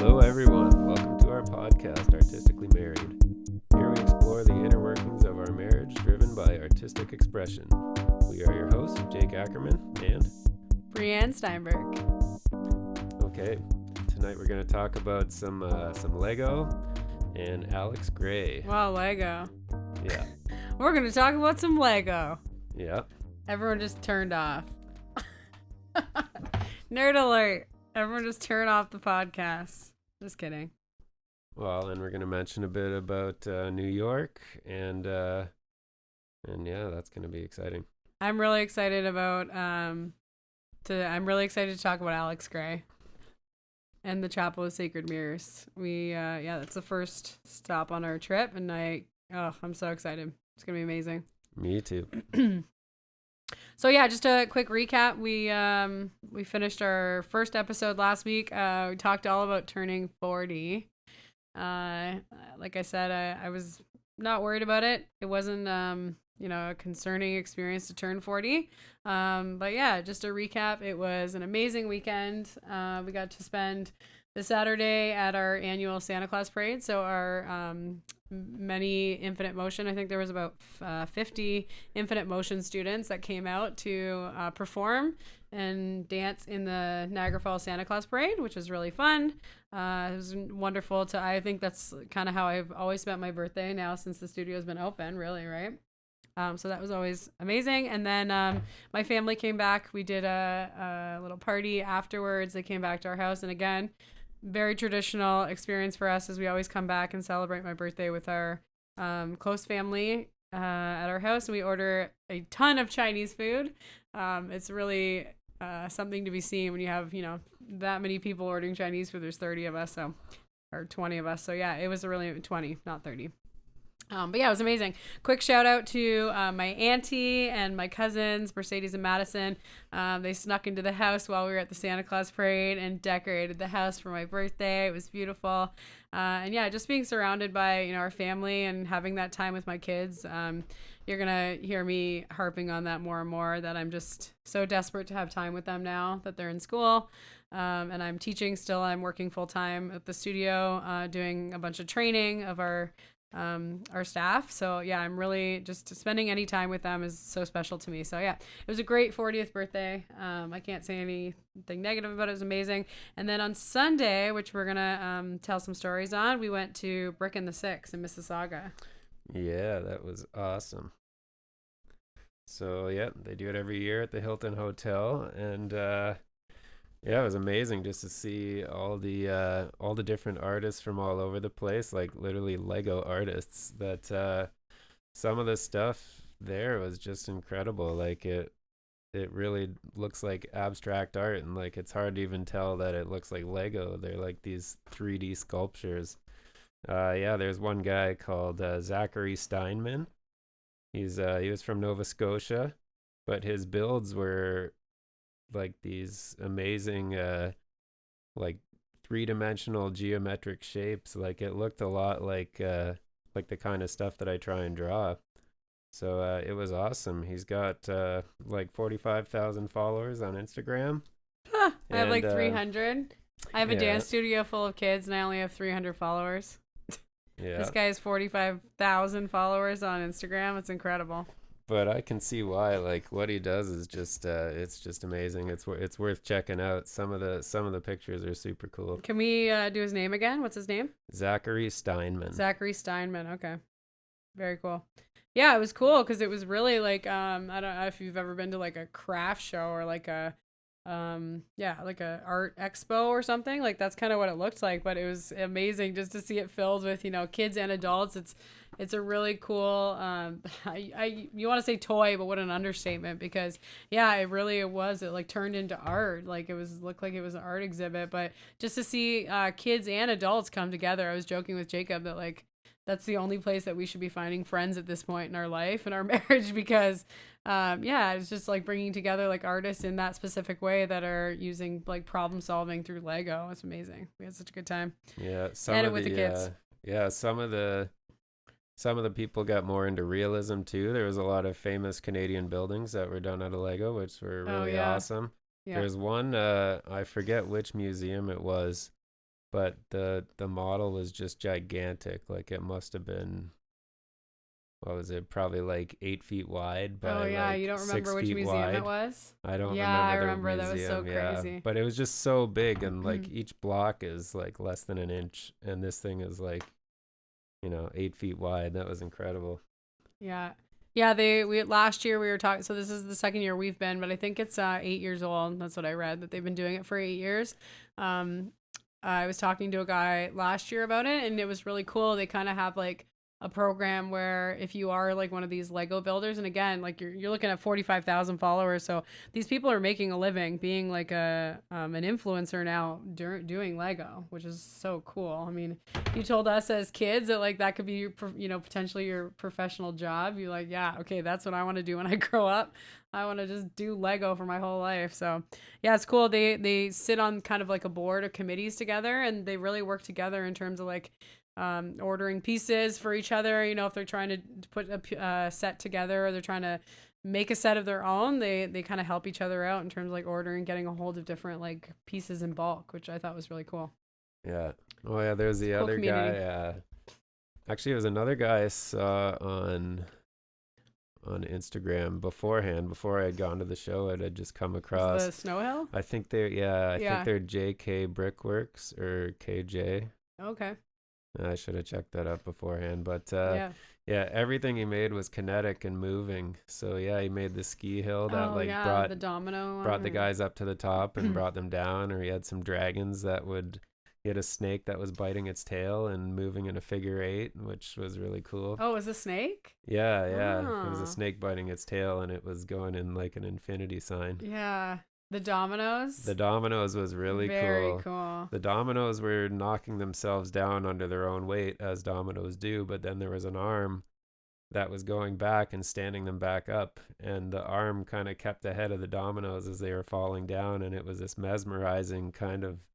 Hello everyone, welcome to our podcast, Artistically Married. Here we explore the inner workings of our marriage driven by artistic expression. We are your hosts, Jake Ackerman and Brianne Steinberg. Okay, tonight we're going to talk about some Lego and Alex Gray. Wow, Lego. Yeah. We're going to talk about some Lego. Yeah. Everyone just turned off. Nerd alert. Everyone just turn off the podcast. Just kidding. Well, and we're going to mention a bit about New York and yeah, that's going to be exciting. I'm really excited about to talk about Alex Gray and the Chapel of Sacred Mirrors. That's the first stop on our trip, and I'm so excited. It's gonna be amazing. Me too. So yeah, just a quick recap. We finished our first episode last week. We talked all about turning 40. Like I said, I was not worried about it. It wasn't a concerning experience to turn 40. But yeah, just a recap. It was an amazing weekend. We got to spend the Saturday at our annual Santa Claus parade. So our many Infinite Motion, I think there was about 50 Infinite Motion students that came out to perform and dance in the Niagara Falls Santa Claus parade, which was really fun. It was wonderful I think that's kind of how I've always spent my birthday now since the studio's been open, really, right? So that was always amazing. And then my family came back. We did a little party afterwards. They came back to our house. And again, very traditional experience for us as we always come back and celebrate my birthday with our close family at our house. And we order a ton of Chinese food. It's really something to be seen when you have, that many people ordering Chinese food. There's 30 of us, or 20 of us. So yeah, it was really 20, not 30. But yeah, it was amazing. Quick shout out to my auntie and my cousins, Mercedes and Madison. They snuck into the house while we were at the Santa Claus parade and decorated the house for my birthday. It was beautiful. And yeah, just being surrounded by, our family and having that time with my kids. You're going to hear me harping on that more and more, that I'm just so desperate to have time with them now that they're in school. And I'm teaching still. I'm working full time at the studio, doing a bunch of training of our staff. So yeah, I'm really just spending any time with them is so special to me. So yeah, it was a great 40th birthday. I can't say anything negative about it. It was amazing. And then on Sunday, which we're gonna tell some stories on, we went to Brick and the Six in Mississauga. Yeah, that was awesome. So yeah, they do it every year at the Hilton Hotel, and yeah, it was amazing just to see all the different artists from all over the place, like literally Lego artists. That some of the stuff there was just incredible. Like it really looks like abstract art, and like it's hard to even tell that it looks like Lego. They're like these 3D sculptures. Yeah, there's one guy called Zachary Steinman. He was from Nova Scotia, but his builds were like these amazing like three-dimensional geometric shapes. Like it looked a lot like the kind of stuff that I try and draw. So it was awesome. He's got like 45,000 followers on Instagram. I have like 300. I have a dance studio full of kids and I only have 300 followers. Yeah. This guy has 45,000 followers on Instagram. It's incredible. But I can see why. Like what he does is just it's just amazing. It's worth checking out. Some of the pictures are super cool. Can we do his name again? What's his name? Zachary Steinman. Zachary Steinman. Okay, very cool. Yeah, it was cool because it was really like I don't know if you've ever been to like a craft show or like a like a art expo or something. Like that's kind of what it looked like, but it was amazing just to see it filled with kids and adults. It's a really cool you want to say toy, but what an understatement, because yeah, it was. It like turned into art. Like looked like it was an art exhibit. But just to see kids and adults come together, I was joking with Jacob that like that's the only place that we should be finding friends at this point in our life and our marriage, because it's just like bringing together like artists in that specific way that are using like problem solving through Lego. It's amazing. We had such a good time. Yeah, some of the kids. Some of the people got more into realism too. There was a lot of famous Canadian buildings that were done out of Lego, which were really awesome. Yeah. There's one, I forget which museum it was, but the model was just gigantic. Like it must have been, what was it? Probably like 8 feet wide Oh by yeah, you like don't remember six which feet museum it wide. was? I don't Yeah, I remember the remember. That was so museum, yeah, crazy. but it was just so big, and like each block is like less than an inch, and this thing is like, 8 feet wide. That was incredible. Yeah. Yeah, we last year we were talking, so this is the second year we've been, but I think it's 8 years old. That's what I read, that they've been doing it for 8 years. Um I was talking to a guy last year about it, and it was really cool. They kind of have like a program where if you are like one of these Lego builders, and again, like you're looking at 45,000 followers, so these people are making a living being like an influencer now doing Lego, which is so cool. I mean, you told us as kids that like that could be potentially your professional job. You're like, yeah, okay, that's what I want to do when I grow up. I want to just do Lego for my whole life. So yeah, it's cool. They sit on kind of like a board of committees together, and they really work together in terms of like ordering pieces for each other. If they're trying to put a set together, or they're trying to make a set of their own, they kind of help each other out in terms of like ordering, getting a hold of different like pieces in bulk, which I thought was really cool. Yeah. Oh yeah, there's the Cool other community. guy. Actually, it was another guy I saw on Instagram beforehand, before I had gone to the show. It had just come Was across. the Snow Hill? I think I think Yeah. they're JK Brickworks or KJ. Okay. I should have checked that up beforehand, but Yeah. yeah, everything he made was kinetic and moving. So yeah, he made the ski hill that Oh like yeah, the domino brought the one. guys up to the top and brought them down, or he had some dragons that would. He had a snake that was biting its tail and moving in a figure eight, which was really cool. Oh, it was a snake? Yeah, yeah. It was a Oh. snake biting its tail, and it was going in like an infinity sign. Yeah. The dominoes? The dominoes was really Very cool. cool. The dominoes were knocking themselves down under their own weight, as dominoes do, but then there was an arm that was going back and standing them back up, and the arm kind of kept ahead of the dominoes as they were falling down, and it was this mesmerizing kind of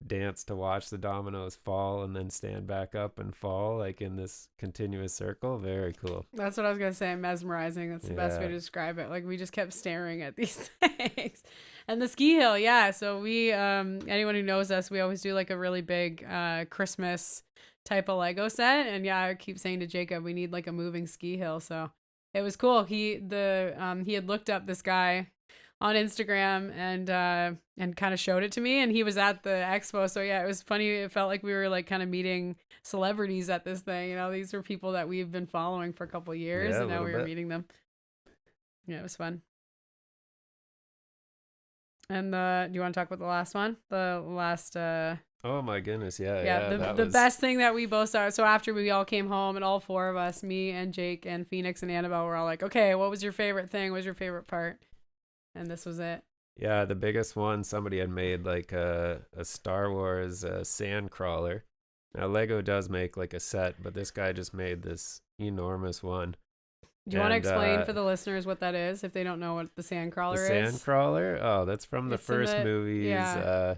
dance to watch the dominoes fall and then stand back up and fall like in this continuous circle. Very cool. That's what I was gonna say. Mesmerizing. That's the best way Yeah. to describe it. Like we just kept staring at these things. And the ski hill, yeah. So we, anyone who knows us, we always do like a really big Christmas type of Lego set. And yeah, I keep saying to Jacob, we need like a moving ski hill. So it was cool. He had looked up this guy on Instagram and kind of showed it to me, and he was at the expo. So yeah, it was funny. It felt like we were like kind of meeting celebrities at this thing. These were people that we've been following for a couple of years, Yeah, a and now little we were bit. meeting them. Yeah, it was fun. And do you want to talk about the last one? The last Oh my goodness, yeah, yeah, yeah. That the was best thing that we both saw. So after we all came home, and all four of us, me and Jake and Phoenix and Annabelle, were all like, okay, what was your favorite thing? What was your favorite part? And this was it. yeah, the biggest one. Somebody had made like a Star Wars sand crawler. Now Lego does make like a set, but this guy just made this enormous one. Do you want to And explain for the listeners what that is if they don't know what the the sandcrawler sand is? crawler, oh, that's from the It's in first movies. yeah.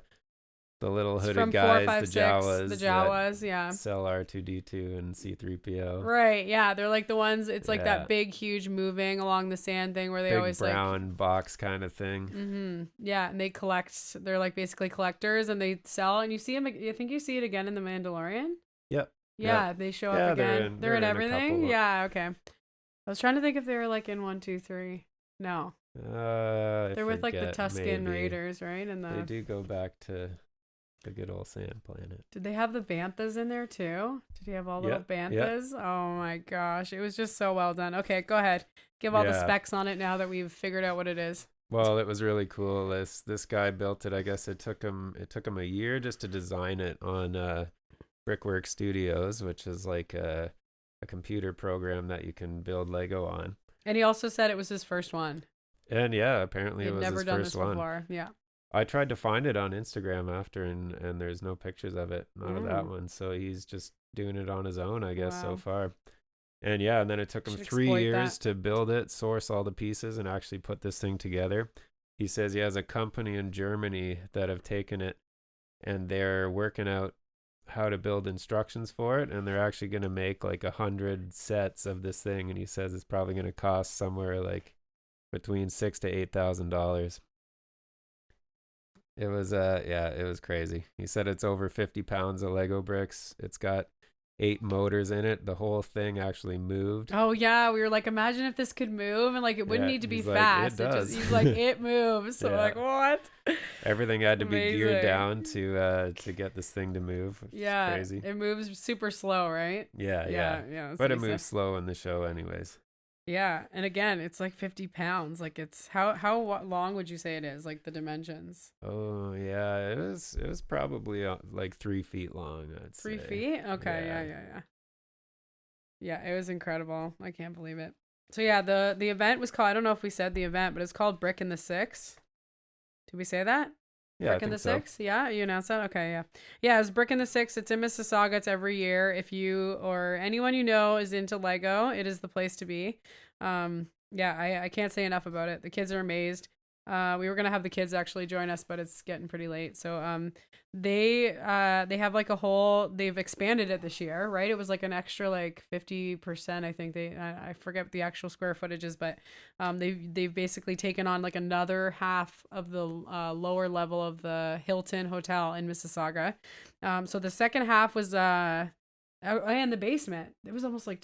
The little It's hooded from 4, guys, 5, the 6. Jawas, The that Jawas, yeah. sell R2D2 and C3PO. Right, yeah. They're like the ones, it's like Yeah, that big, huge moving along the sand thing where they big always like, brown box kind of thing. yeah, and they collect, they're like basically collectors, and they sell, and you see them, I think you see it again in The Mandalorian. Yep. Yeah, Yep. they show Yeah, up again. They're in a everything? couple. Yeah, okay. I was trying to think if they were like in 1, 2, 3. No. I They're with like the forget, Tuscan maybe. Raiders, right? And They the do go back to the good old sand planet. Did they have the banthas in there too? Did he have all the little Yep, yep. banthas? Oh my gosh, it was just so well done. Okay, go ahead. Give all the Yeah. specs on it now that we've figured out what it is. Well, it was really cool. This guy built it. I guess it took him a year just to design it on Brickwork Studios, which is like a computer program that you can build Lego on. And he also said it was his first one. And yeah, apparently He'd it was never his done first this one. before. Yeah. I tried to find it on Instagram after, and there's no pictures of it, none of that Mm. one. So he's just doing it on his own, I guess, so Wow. far. And yeah, and then it took him Should 3 years exploit to build it, source all the pieces, and actually put this thing together. He says he has a company in Germany that have taken it, and they're working out how to build instructions for it, and they're actually going to make like 100 sets of this thing. And he says it's probably going to cost somewhere like between $6,000 to $8,000. It was yeah, it was crazy. He said it's over 50 pounds of Lego bricks. It's got 8 motors in it. The whole thing actually moved. Oh yeah, we were like, imagine if this could move, and like it wouldn't Yeah, need to be he's like, it fast. It just does. he's like it moves. So we're Yeah. like, what? Everything It's had to be geared amazing. down to get this thing to move, which is Yeah, crazy. it moves super slow, right? Yeah, yeah. Yeah. That's But what it he said. moves slow in the show anyways. Yeah, and again, it's like 50 pounds. Like it's long would you say it is? Like the dimensions. Oh, yeah. It was probably like 3 feet long, I'd 3 say. feet? Okay, Yeah. yeah. Yeah, it was incredible. I can't believe it. So yeah, the event was called. I don't know if we said the event, but it's called Brick in the Six. Did we say that? Yeah, I Brick in the think so. Six? Yeah, you announced that? Okay, yeah. Yeah, it's Brick in the Six. It's in Mississauga. It's every year. If you or anyone you know is into Lego, it is the place to be. Yeah, I can't say enough about it. The kids are amazed. We were gonna have the kids actually join us, but it's getting pretty late. So they have like a whole, they've expanded it this year, right? It was like an extra like 50%. I think I forget the actual square footages, but they've basically taken on like another half of the lower level of the Hilton Hotel in Mississauga. So the second half was and the basement. It was almost like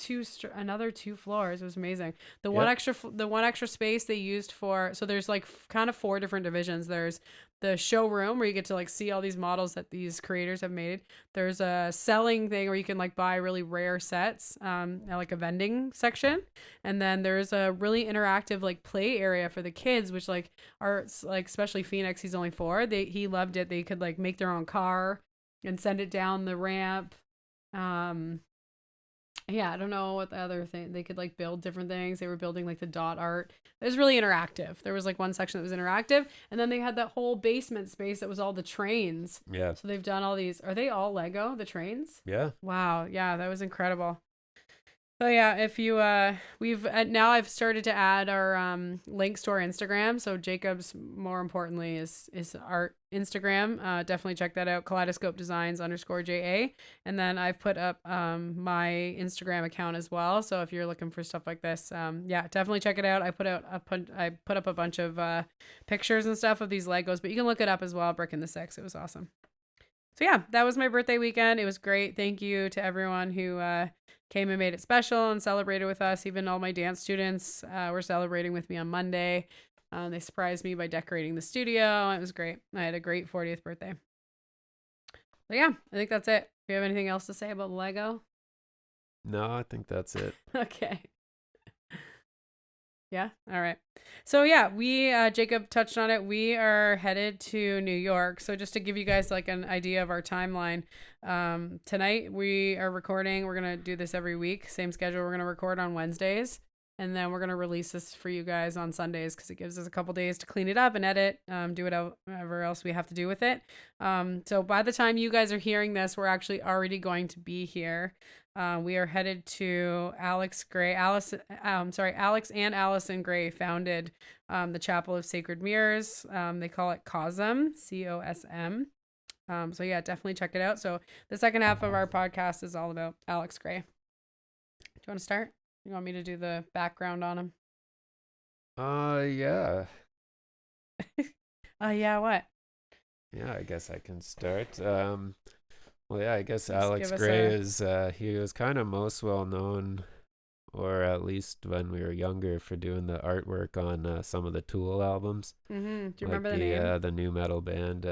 another 2 floors. It was amazing. Yep. The one extra space they used for, so there's like kind of 4 different divisions. There's the showroom where you get to like see all these models that these creators have made. There's a selling thing where you can like buy really rare sets, like a vending section. And then there's a really interactive like play area for the kids, which like are like, especially Phoenix, he's only 4. He loved it. They could like make their own car and send it down the ramp. um yeah, I don't know what the other thing, they could like build different things. They were building like the dot art. It was really interactive. There was like one section that was interactive, and then they had that whole basement space that was all the trains. Yeah. So they've done all these, are they all Lego, the trains? Yeah. Wow, yeah, that was incredible. So yeah, if you we've now I've started to add our links to our Instagram. So Jacob's, more importantly, is our Instagram. Definitely check that out. Kaleidoscope Designs _JA. And then I've put up my Instagram account as well. So if you're looking for stuff like this, yeah, definitely check it out. I put up a bunch of pictures and stuff of these Legos, but you can look it up as well. Brick in the Six. It was awesome. So yeah, that was my birthday weekend. It was great. Thank you to everyone who came and made it special and celebrated with us. Even all my dance students were celebrating with me on Monday. They surprised me by decorating the studio. It was great. I had a great 40th birthday. So yeah, I think that's it. Do you have anything else to say about Lego? No, I think that's it. Okay. Yeah. All right. So yeah, we Jacob touched on it. We are headed to New York. So just to give you guys like an idea of our timeline, tonight we are recording. We're gonna do this every week, same schedule. We're gonna record on Wednesdays, and then we're gonna release this for you guys on Sundays because it gives us a couple days to clean it up and edit, do whatever else we have to do with it. So by the time you guys are hearing this, we're actually already going to be here. We are headed to Alex and Allison Gray founded the Chapel of Sacred Mirrors. They call it CoSM, COSM. So yeah, definitely check it out. So the second half of our podcast is all about Alex Gray. Do you want to start? You want me to do the background on him? Yeah. Yeah, what? Yeah, I guess I can start. Well, yeah, I guess Just Alex give us Gray is he was kind of most well known, or at least when we were younger, for doing the artwork on some of the Tool albums. Do you Like remember the name? the new metal band,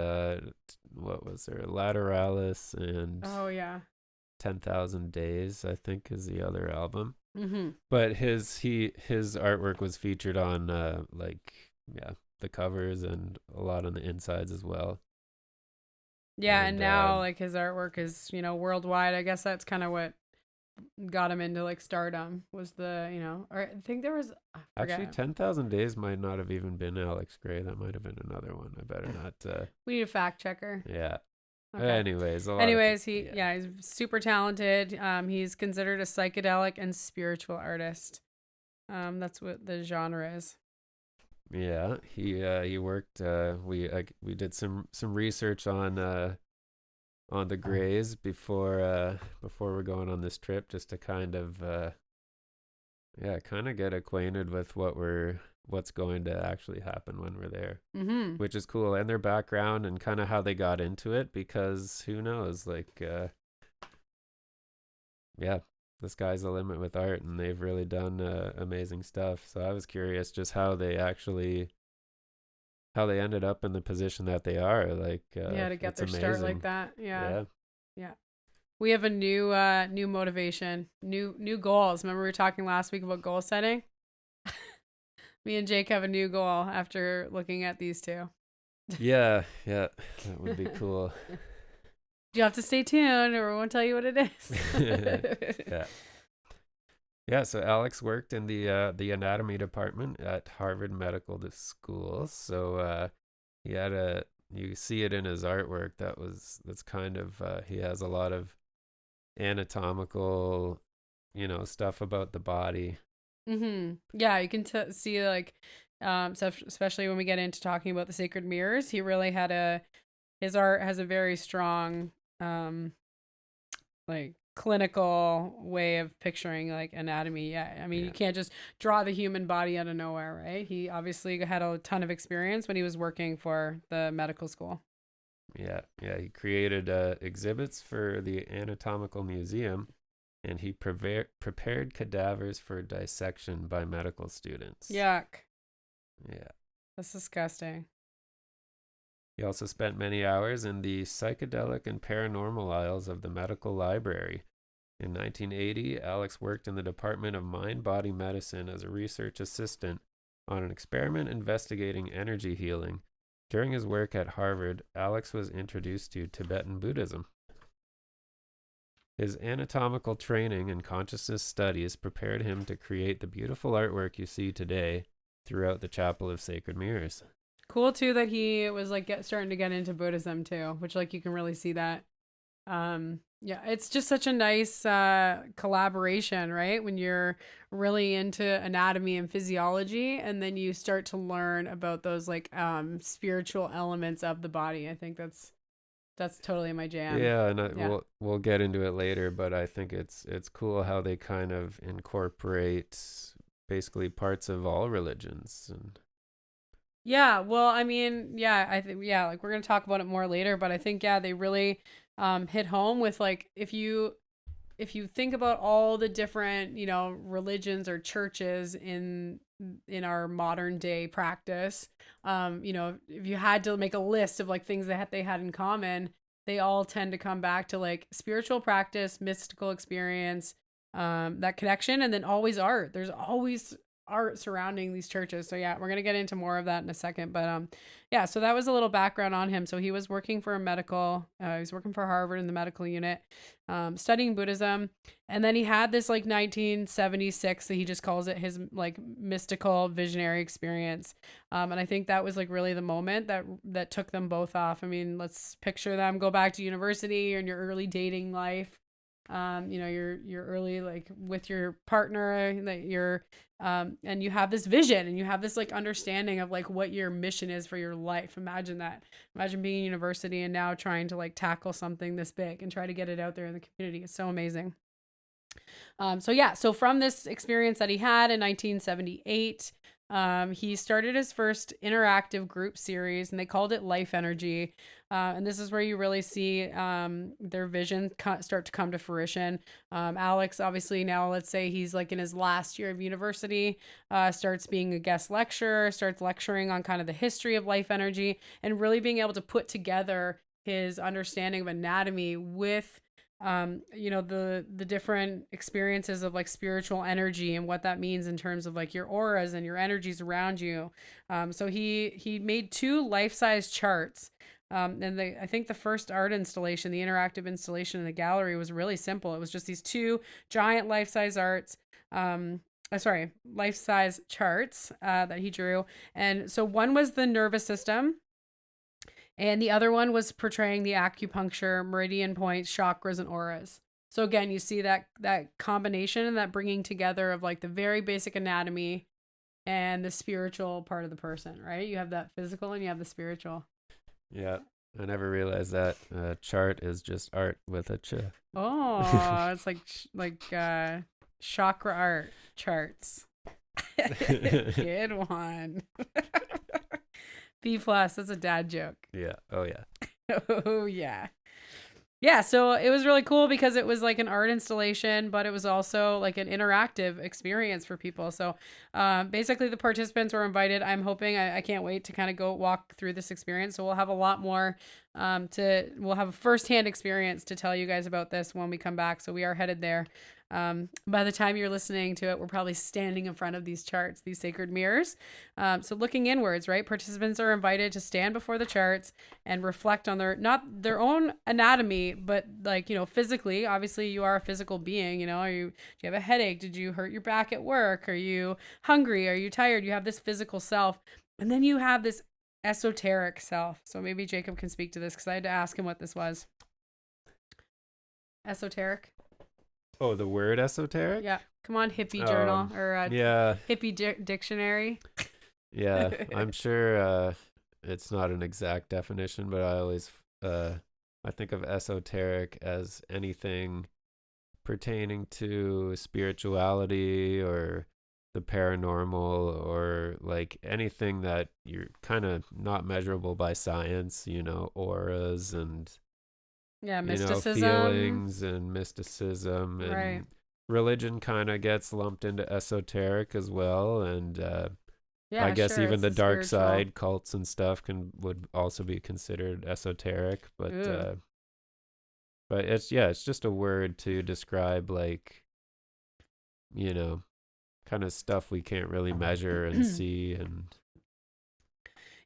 what was there? Lateralis and Oh yeah. 10,000 Days, I think, is the other album. Mm-hmm. But his artwork was featured on the covers and a lot on the insides as well. Yeah, and now And like his artwork is, worldwide. I guess that's kind of what got him into like stardom, was or I think there was, I actually, forget. 10,000 Days might not have even been Alex Gray. That might have been another one. I better not. We need a fact checker. Yeah. Okay. Anyways, he's super talented. He's considered a psychedelic and spiritual artist. That's what the genre is. Yeah, he worked. We did some research on the Grays before we're going on this trip, just to kind of get acquainted with what we're what's going to actually happen when we're there, Mm-hmm. which is cool. And their background and kind of how they got into it, because who knows, like, yeah, the sky's the limit with art, and they've really done amazing stuff. So I was curious just how they ended up in the position that they are. Like, Yeah, to get it's their start like amazing. that. Yeah. Yeah. Yeah. We have a new motivation, new goals. Remember we were talking last week about goal setting? Me and Jake have a new goal after looking at these two. Yeah, yeah, that would be cool. You have to stay tuned or we won't tell you what it is. Yeah. Yeah, so Alex worked in the anatomy department at Harvard Medical School. So he had a you see it in his artwork. That's kind of he has a lot of anatomical, stuff about the body. Mm-hmm. Yeah, you can see like, so especially when we get into talking about the sacred mirrors, he really had his art has a very strong, like clinical way of picturing like anatomy. Yeah, I mean, you Yeah. can't just draw the human body out of nowhere, right? He obviously had a ton of experience when he was working for the medical school. Yeah, yeah. He created exhibits for the anatomical museum, and he prepared cadavers for dissection by medical students. Yuck. Yeah. That's disgusting. He also spent many hours in the psychedelic and paranormal aisles of the medical library. In 1980, Alex worked in the Department of Mind Body Medicine as a research assistant on an experiment investigating energy healing. During his work at Harvard, Alex was introduced to Tibetan Buddhism. His anatomical training and consciousness studies prepared him to create the beautiful artwork you see today throughout the Chapel of Sacred Mirrors. Cool too that he was like starting to get into Buddhism too, which like you can really see that. Yeah, it's just such a nice collaboration, right? When you're really into anatomy and physiology and then you start to learn about those like spiritual elements of the body. I think that's totally my jam. Yeah, and Yeah. we'll get into it later, but I think it's cool how they kind of incorporate basically parts of all religions. And Yeah, well, I mean, yeah, I think yeah, like we're gonna talk about it more later, but I think yeah, they really hit home with like if you think about all the different religions or churches in our modern day practice, if you had to make a list of like things that they had in common, they all tend to come back to like spiritual practice, mystical experience, that connection, and then always art. There's always art surrounding these churches. So yeah, we're gonna get into more of that in a second. But yeah, so that was a little background on him. So he was working for he was working for Harvard in the medical unit, studying Buddhism, and then he had this like 1976 that he just calls it his like mystical visionary experience. And I think that was like really the moment that took them both off. I mean, let's picture them go back to university or in your early dating life. Your early like with your partner that you're and you have this vision and you have this like understanding of like what your mission is for your life. Imagine that. Imagine being in university and now trying to like tackle something this big and try to get it out there in the community. It's so amazing. So from this experience that he had in 1978, he started his first interactive group series and they called it Life Energy. And this is where you really see their vision start to come to fruition. Alex, obviously now let's say he's like in his last year of university, starts being a guest lecturer, starts lecturing on kind of the history of life energy and really being able to put together his understanding of anatomy with the different experiences of like spiritual energy and what that means in terms of like your auras and your energies around you. So he made 2 life-size charts. I think the first art installation, the interactive installation in the gallery was really simple. It was just these 2 giant life-size life-size charts that he drew. And so one was the nervous system, and the other one was portraying the acupuncture, meridian points, chakras, and auras. So again, you see that combination and that bringing together of like the very basic anatomy and the spiritual part of the person, right? You have that physical and you have the spiritual. yeah, I never realized that chart is just art with a ch. Oh, it's like chakra art charts. Good one. B plus. That's a dad joke. Yeah. Oh yeah. Oh yeah. Yeah, so it was really cool because it was like an art installation, but it was also like an interactive experience for people. So basically, the participants were invited. I'm hoping, I can't wait to kind of go walk through this experience. So we'll have a lot more we'll have a firsthand experience to tell you guys about this when we come back. So we are headed there. By the time you're listening to it, we're probably standing in front of these charts, these sacred mirrors. So looking inwards, right? Participants are invited to stand before the charts and reflect on not their own anatomy, but like, physically. Obviously, you are a physical being. Do you have a headache? Did you hurt your back at work? Are you hungry? Are you tired? You have this physical self, and then you have this esoteric self. So maybe Jacob can speak to this because I had to ask him what this was. Esoteric. Oh, the word esoteric? Yeah. Come on, hippie journal or yeah. hippie dictionary. Yeah, I'm sure it's not an exact definition, but I always I think of esoteric as anything pertaining to spirituality or the paranormal, or like anything that you're kind of not measurable by science, auras and mysticism, feelings and mysticism, and right. religion kind of gets lumped into esoteric as well. And I guess sure, even the dark spiritual side cults and stuff would also be considered esoteric, but it's just a word to describe like, kind of stuff we can't really measure and see. And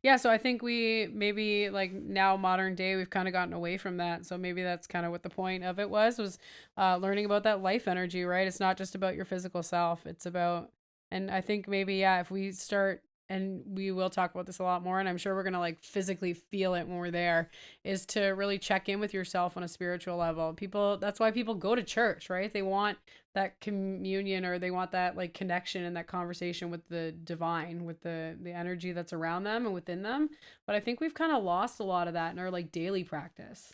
yeah, so I think we maybe like now modern day we've kind of gotten away from that. So maybe that's kind of what the point of it was learning about that life energy, right? It's not just about your physical self. It's about, and I think maybe, if we start, and we will talk about this a lot more, and I'm sure we're going to like physically feel it when we're there, is to really check in with yourself on a spiritual level. That's why people go to church, right? They want that communion, or they want that like connection and that conversation with the divine, with the energy that's around them and within them. But I think we've kind of lost a lot of that in our like daily practice.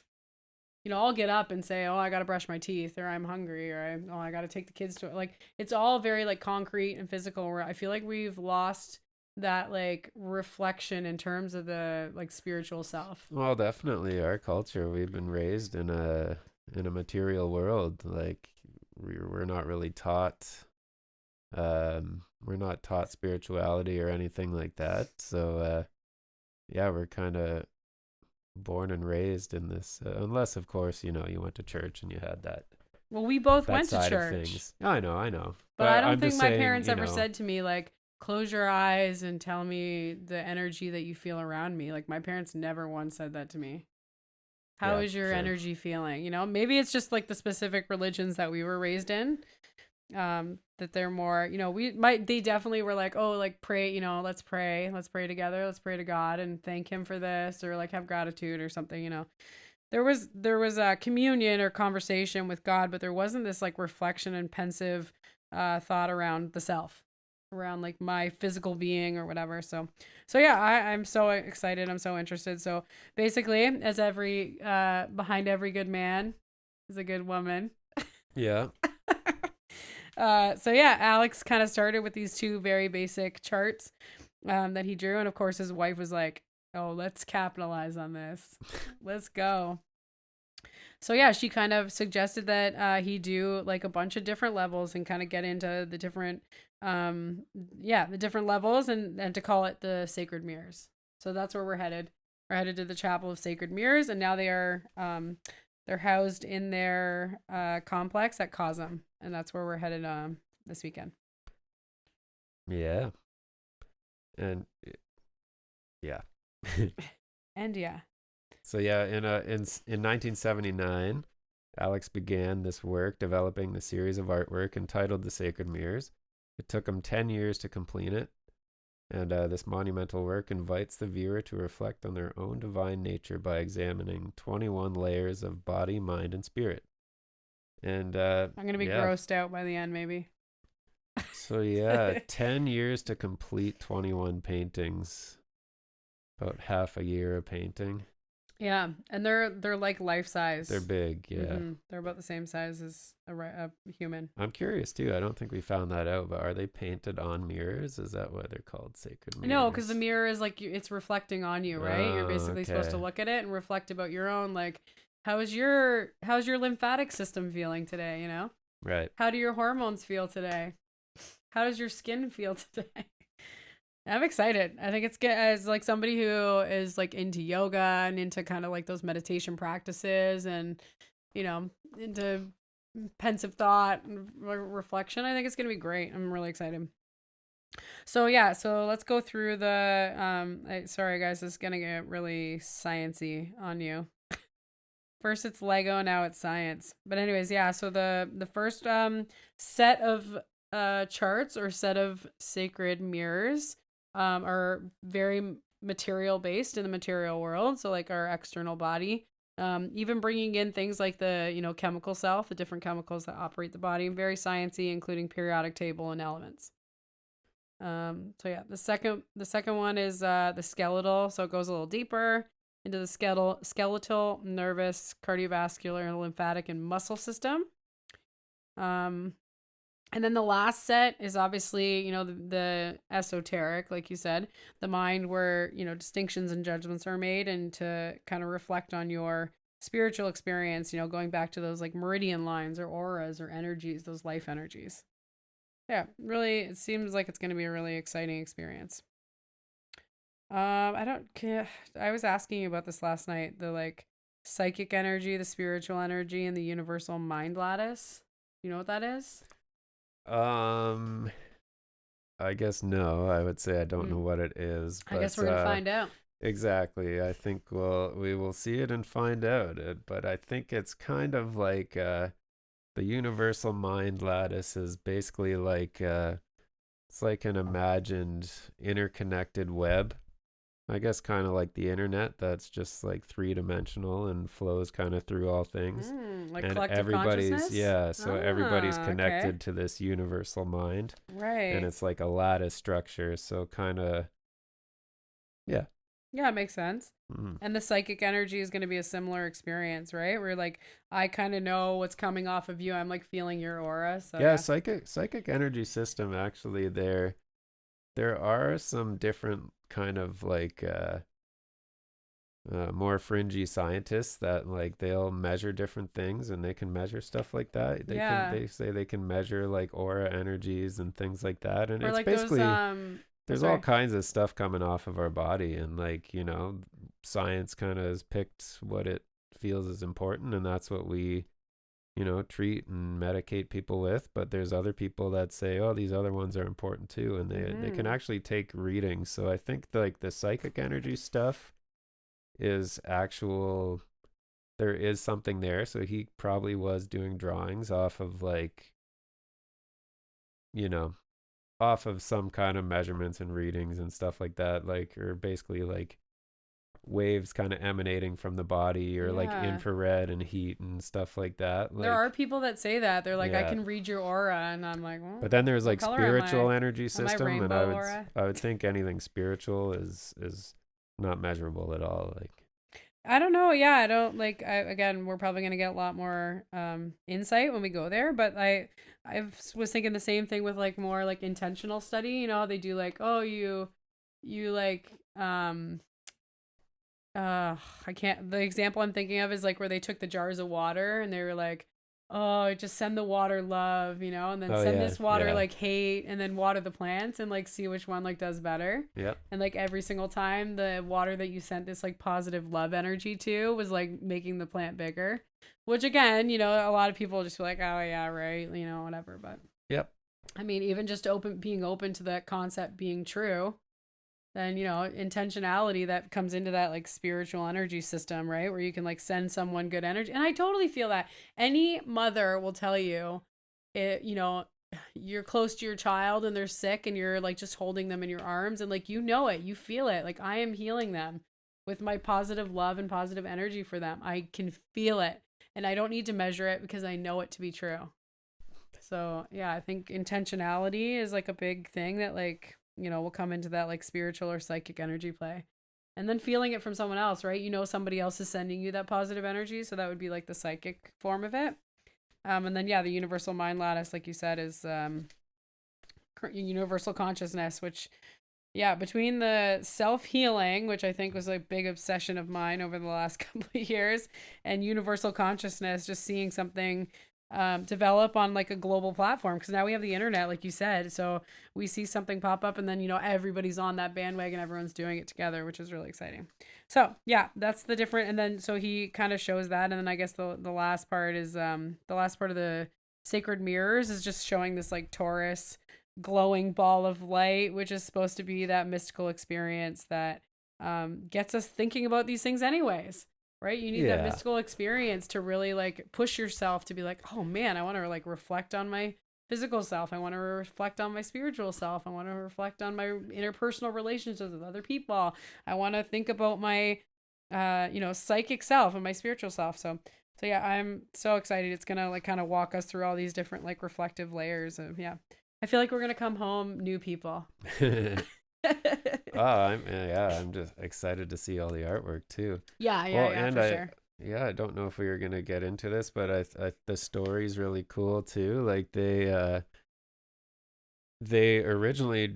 I'll get up and say, oh, I got to brush my teeth, or I'm hungry, or I got to take the kids to it. Like, it's all very like concrete and physical, where I feel like we've lost that like reflection in terms of the like spiritual self. Well, definitely our culture, we've been raised in a material world. Like we're not really taught we're not taught spirituality or anything like that. So we're kind of born and raised in this, unless of course you went to church and you had that. Well, we both went to church. I know, but I don't think my parents ever said to me like, close your eyes and tell me the energy that you feel around me. Like, my parents never once said that to me. How is your energy feeling? Maybe it's just like the specific religions that we were raised in, that they're more, they definitely were like, oh, like pray, let's pray together. Let's pray to God and thank him for this, or like have gratitude or something. There was a communion or conversation with God, but there wasn't this like reflection and pensive thought around the self, around like my physical being or whatever. So yeah, I'm so excited. I'm so interested. So basically, as every behind every good man is a good woman. Yeah. So yeah, Alex kind of started with these two very basic charts that he drew, and of course his wife was like, oh, let's capitalize on this. Let's go. So yeah, she kind of suggested that he do like a bunch of different levels and kind of get into the different the different levels, and to call it the sacred mirrors. So that's where we're headed. We're headed to the Chapel of Sacred Mirrors, and now they are they're housed in their complex at CoSM, and that's where we're headed this weekend. Yeah. And yeah. And yeah. So yeah, in 1979, Alex began this work, developing the series of artwork entitled The Sacred Mirrors. It took him 10 years to complete it, and this monumental work invites the viewer to reflect on their own divine nature by examining 21 layers of body, mind, and spirit. And I'm gonna be grossed out by the end, maybe. So yeah, 10 years to complete 21 paintings. About half a year of painting. Yeah, and they're like life They're size. big, yeah. They're about the same size as a human. I'm curious too. I don't think we found that out, but are they painted on mirrors? Is that why they're called sacred No, because the mirrors? mirror is like it's reflecting on you, right? You're Oh, basically supposed to okay. look at it and reflect about your own, like, how's your lymphatic system feeling today? You know, Right. how do your hormones feel today? How does your skin feel today? I'm excited. I think it's good as like somebody who is like into yoga and into kind of like those meditation practices and you know into pensive thought and reflection. I think it's gonna be great. I'm really excited. So yeah, so let's go through the sorry guys, this is gonna get really sciency on you. First it's Lego, now it's science. But anyways, yeah, so the first set of charts or set of sacred mirrors are very material based in the material world, so like our external body. Even bringing in things like the, you know, chemical self, the different chemicals that operate the body, very sciencey, including periodic table and elements. So yeah, the second one is the skeletal, so it goes a little deeper into the skeletal, nervous, cardiovascular, lymphatic, and muscle system. Um, and then the last set is obviously, you know, the esoteric, like you said, the mind where, you know, distinctions and judgments are made and to kind of reflect on your spiritual experience, you know, going back to those like meridian lines or auras or energies, those life energies. Yeah, really, it seems like it's going to be a really exciting experience. I don't care. I was asking you about this last night. The like psychic energy, the spiritual energy, and the universal mind lattice. You know what that is? Um, I guess no. I would say I don't know Hmm. what it is, I guess but we're gonna find out. exactly. I think we will see it and find out. But I think it's kind of like the universal mind lattice is basically like it's like an imagined interconnected web. I guess kind of like the internet that's just like three-dimensional and flows kind of through all things. Like And collective everybody's, consciousness. yeah, so everybody's Ah, okay. connected to this universal mind, and Right. it's like a lattice structure. So kind of, yeah. Yeah, it makes sense. Mm. And the psychic energy is going to be a similar experience, right? Where like I kind of know what's coming off of you. I'm like feeling your aura. So Yeah, yeah. psychic energy system actually there are some different kind of like more fringy scientists that like they'll measure different things and they can measure stuff like that. Yeah. They say they can measure like aura energies and things like that. And Or it's like those basically oh there's all sorry. kinds of stuff coming off of our body and like, you know, science kind of has picked what it feels is important and that's what we, you know, treat and medicate people with, but there's other people that say, "Oh, these other ones are important too," and they can Mhm. actually take readings. So I think like the psychic energy stuff is actual there is something there. So he probably was doing drawings off of like, you know, off of some kind of measurements and readings and stuff like that, like, or basically like waves kind of emanating from the body or like Yeah. infrared and heat and stuff like that. There are Like, people that say that. They're like, I yeah. can read your aura, and I'm like, well, But then there's what like color am spiritual I? energy Am I system, and rainbow aura? I would think anything spiritual is not measurable at all. Like, I don't know. Yeah, I don't like. Again, we're probably gonna get a lot more insight when we go there. But I was thinking the same thing with like more like intentional study. You know, they do like, oh, you like I can't, the example I'm thinking of is like where they took the jars of water and they were like, oh, just send the water love, you know, and then oh send yeah, this water yeah, like hate, and then water the plants and like see which one like does better. yep, And like every single time the water that you sent this like positive love energy to was like making the plant bigger, which again, you know, a lot of people just be like, oh yeah, right, you know, whatever. But yep, I mean, even just being open to that concept being true, then you know, intentionality that comes into that like spiritual energy system, right, where you can like send someone good energy. And I totally feel that any mother will tell you it, you know, you're close to your child and they're sick and you're like just holding them in your arms and like, you know, it, you feel it, like I am healing them with my positive love and positive energy for them. I can feel it and I don't need to measure it because I know it to be true. So yeah, I think intentionality is like a big thing that like, you know, will come into that like spiritual or psychic energy play. and then feeling it from someone else, right? Somebody else is sending you that positive energy. So that would be like the psychic form of it. And then, yeah, the universal mind lattice, like you said, is universal consciousness, which, yeah, between the self-healing, which I think was a big obsession of mine over the last couple of years, and universal consciousness, just seeing something develop on like a global platform, because now we have the internet, like you said, so we see something pop up and then everybody's on that bandwagon, everyone's doing it together, which is really exciting. So yeah, that's the different. And then so he kind of shows that, and then I guess the last part is the last part of the sacred mirrors is just showing this like Taurus glowing ball of light, which is supposed to be that mystical experience that gets us thinking about these things anyways, right? You need that mystical experience to really like push yourself to be like, oh man, I want to like reflect on my physical self. I want to reflect on my spiritual self. I want to reflect on my interpersonal relationships with other people. I want to think about my, psychic self and my spiritual self. So yeah, I'm so excited. It's going to like kind of walk us through all these different like reflective layers of, yeah. I feel like we're going to come home new people. I'm just excited to see all the artwork too. Yeah, for sure. Yeah, I don't know if we were gonna get into this, but the story's really cool too. Like they originally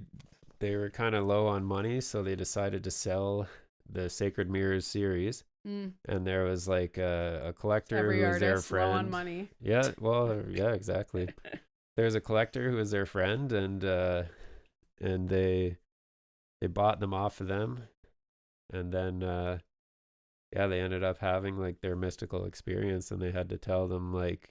they were kind of low on money, so they decided to sell the Sacred Mirrors series. And there was like a collector Every who was their artist friend. low on money. Yeah, well, yeah, exactly. There's a collector who was their friend, and they bought them off of them, and then they ended up having like their mystical experience, and they had to tell them like,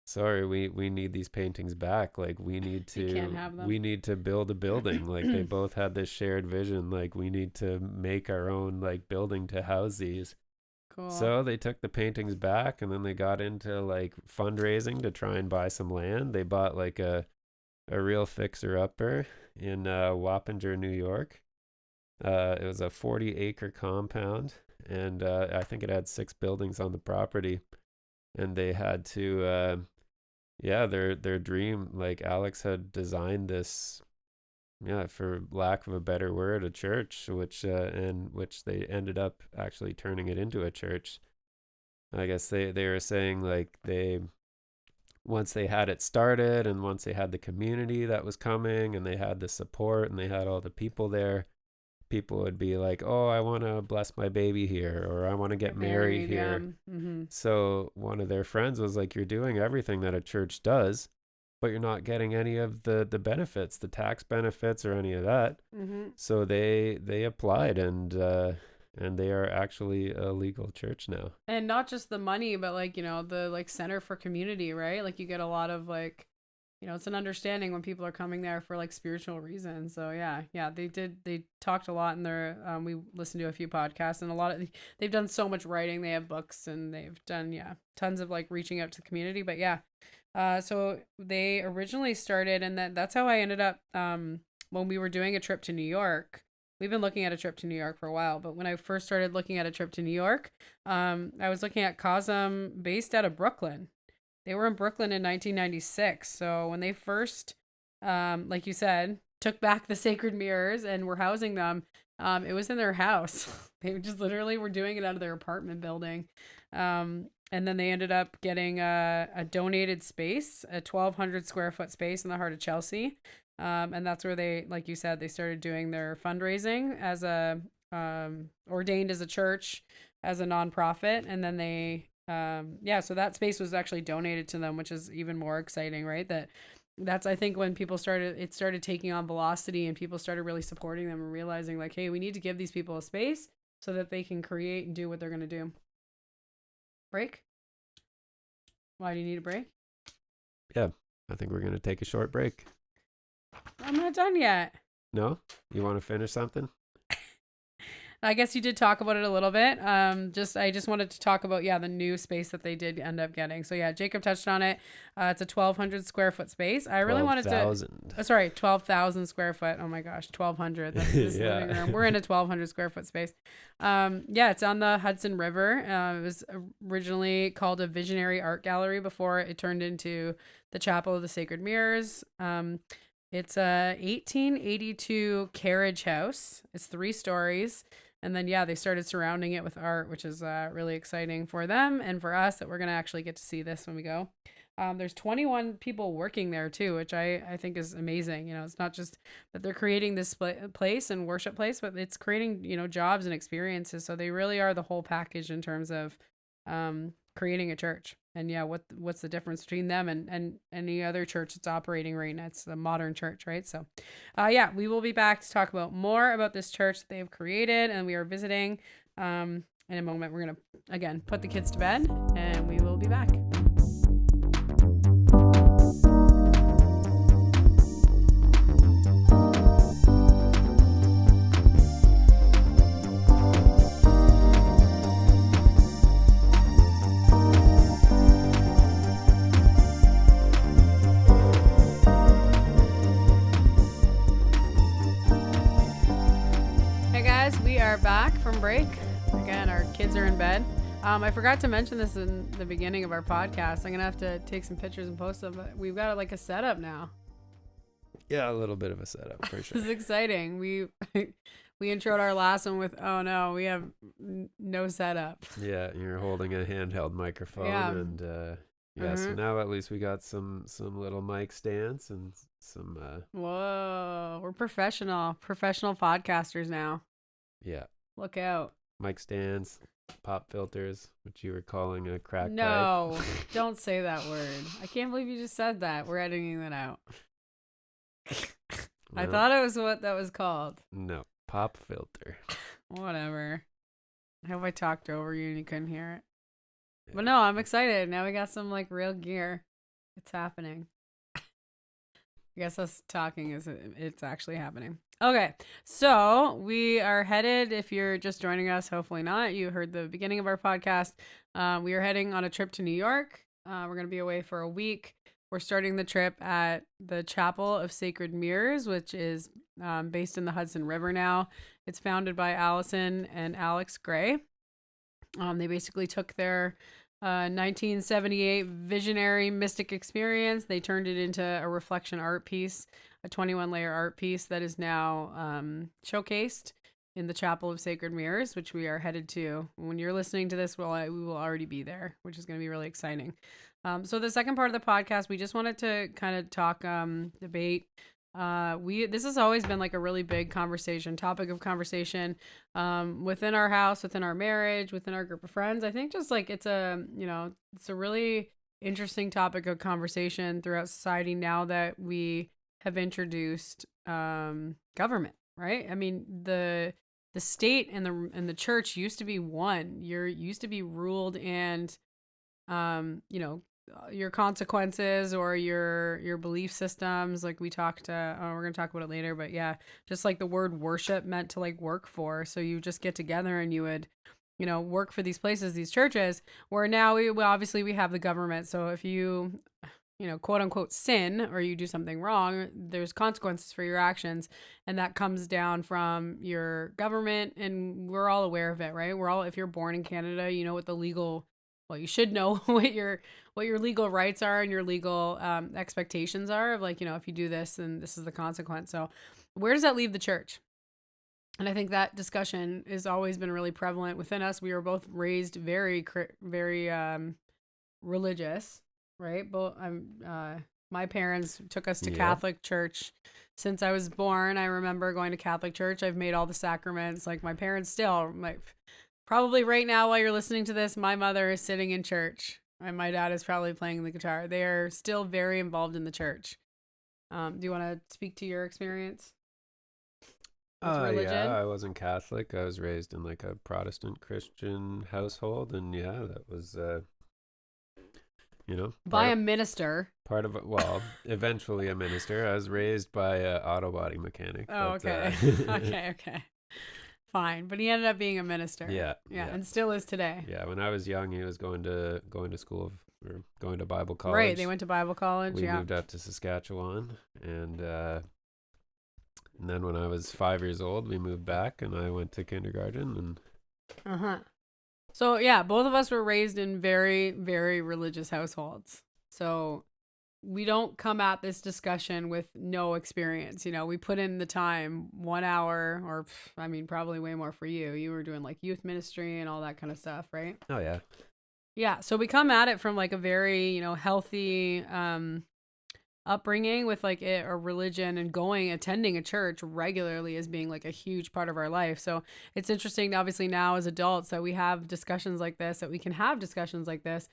sorry, we need these paintings back, like we need You can't have them. we need to build a building. Like they both had this shared vision, like we need to make our own like building to house these. Cool. So they took the paintings back, and then they got into like fundraising to try and buy some land. They bought like a real fixer-upper in Wappinger, New York. It was a 40-acre compound, and I think it had 6 buildings on the property. And they had to, their dream, like Alex had designed this, for lack of a better word, a church, which they ended up actually turning it into a church. I guess they were saying like once they had it started, and once they had the community that was coming, and they had the support, and they had all the people there, people would be like, oh, I want to bless my baby here, or I want to get married here. Yeah. Mm-hmm. So one of their friends was like, you're doing everything that a church does, but you're not getting any of the benefits, the tax benefits or any of that. Mm-hmm. So they applied, and they are actually a legal church now. And not just the money, but like, the like Center for Community, right? Like you get a lot of like, it's an understanding when people are coming there for like spiritual reasons. So yeah, they talked a lot in their, we listened to a few podcasts, and they've done so much writing. They have books, and they've done, tons of like reaching out to the community. But yeah, so they originally started, and that's how I ended up, when we were doing a trip to New York. We've been looking at a trip to New York for a while, but when I first started looking at a trip to New York, I was looking at CoSM based out of Brooklyn. They were in Brooklyn in 1996. So when they first, like you said, took back the sacred mirrors and were housing them, it was in their house. They just literally were doing it out of their apartment building. And then they ended up getting a donated space, a 1,200 square foot space in the heart of Chelsea. And that's where they, like you said, they started doing their fundraising as ordained as a church, as a nonprofit. And then they, so that space was actually donated to them, which is even more exciting, right? That's, I think, when it started taking on velocity, and people started really supporting them and realizing like, hey, we need to give these people a space so that they can create and do what they're going to do. Break? Why do you need a break? Yeah, I think we're going to take a short break. I'm not done yet. No? You want to finish something? I guess you did talk about it a little bit. I just wanted to talk about, the new space that they did end up getting. So yeah, Jacob touched on it. It's a 1,200 square foot space. I really wanted to, 12,000 square foot. Oh my gosh, 1,200. That's this living room. We're in a 1,200 square foot space. It's on the Hudson River. It was originally called a visionary art gallery before it turned into the Chapel of the Sacred Mirrors. It's a 1882 carriage house. It's 3 stories. And then, yeah, they started surrounding it with art, which is really exciting for them and for us that we're going to actually get to see this when we go. There's 21 people working there too, which I think is amazing. You know, it's not just that they're creating this place and worship place, but it's creating, you know, jobs and experiences. So they really are the whole package in terms of creating a church. And yeah, what's the difference between them and any other church that's operating right now? It's the modern church, right? So yeah, we will be back to talk about more about this church that they've created and we are visiting. In a moment, we're going to, again, put the kids to bed and we will be back. Back from break. Again, our kids are in bed. I forgot to mention this in the beginning of our podcast. I'm gonna have to take some pictures and post them, but we've got like a setup now. Yeah, a little bit of a setup for sure. This is exciting. We introed our last one with, oh no, we have no setup. Yeah, you're holding a handheld microphone, yeah. And so now at least we got some little mic stands and some. Whoa, we're professional podcasters now. Yeah. Look out. Mic stands, pop filters, which you were calling a crack pipe. No, don't say that word. I can't believe you just said that. We're editing that out. Well, I thought it was what that was called. No, pop filter. Whatever. I hope I talked over you and you couldn't hear it. Yeah. But no, I'm excited. Now we got some like real gear. It's happening. I guess us talking it's actually happening. Okay, so we are headed, if you're just joining us, hopefully not, you heard the beginning of our podcast. We are heading on a trip to New York. We're going to be away for a week. We're starting the trip at the Chapel of Sacred Mirrors, which is based in the Hudson River now. It's founded by Allison and Alex Gray. They basically took their 1978 visionary mystic experience. They turned it into a reflection art piece, a 21-layer art piece that is now showcased in the Chapel of Sacred Mirrors, which we are headed to. When you're listening to this, we will already be there, which is going to be really exciting. So the second part of the podcast, we just wanted to kind of talk debate. This has always been like a really big topic of conversation within our house, within our marriage, within our group of friends. I think just like it's a really interesting topic of conversation throughout society now that we have introduced government, right? I mean, the state and the church used to be one. Used to be ruled and your consequences or your belief systems, like we talked we're gonna talk about it later, but yeah, just like the word worship meant to like work for, so you just get together and you would work for these places, these churches, where now we have the government. So if you quote unquote sin or you do something wrong, there's consequences for your actions, and that comes down from your government, and we're all aware of it, right? If you're born in Canada, you know what you should know what your legal rights are and your legal expectations are of like, if you do this, then this is the consequence. So where does that leave the church? And I think that discussion has always been really prevalent within us. We were both raised very, very religious, right? My parents took us to Catholic church since I was born. I remember going to Catholic church. I've made all the sacraments. Like my parents still, probably right now while you're listening to this, my mother is sitting in church and my dad is probably playing the guitar. They are still very involved in the church. Do you want to speak to your experience with religion? Yeah, I wasn't Catholic. I was raised in like a Protestant Christian household, and yeah, that was by a minister. Eventually a minister. I was raised by an auto body mechanic. Oh, but, okay. Okay. Fine, but he ended up being a minister. Yeah, and still is today. Yeah, when I was young, he was going to school or going to Bible college. Right, they went to Bible college. We moved out to Saskatchewan, and then when I was 5 years old, we moved back, and I went to kindergarten. And So yeah, both of us were raised in very, very religious households. So we don't come at this discussion with no experience. You know, we put in the time, 1 hour, or I mean, probably way more for you. You were doing like youth ministry and all that kind of stuff, right? Oh yeah. Yeah. So we come at it from like a very, you know, healthy upbringing with like a religion and attending a church regularly as being like a huge part of our life. So it's interesting, obviously, now as adults that we have discussions like this, that we can have discussions like this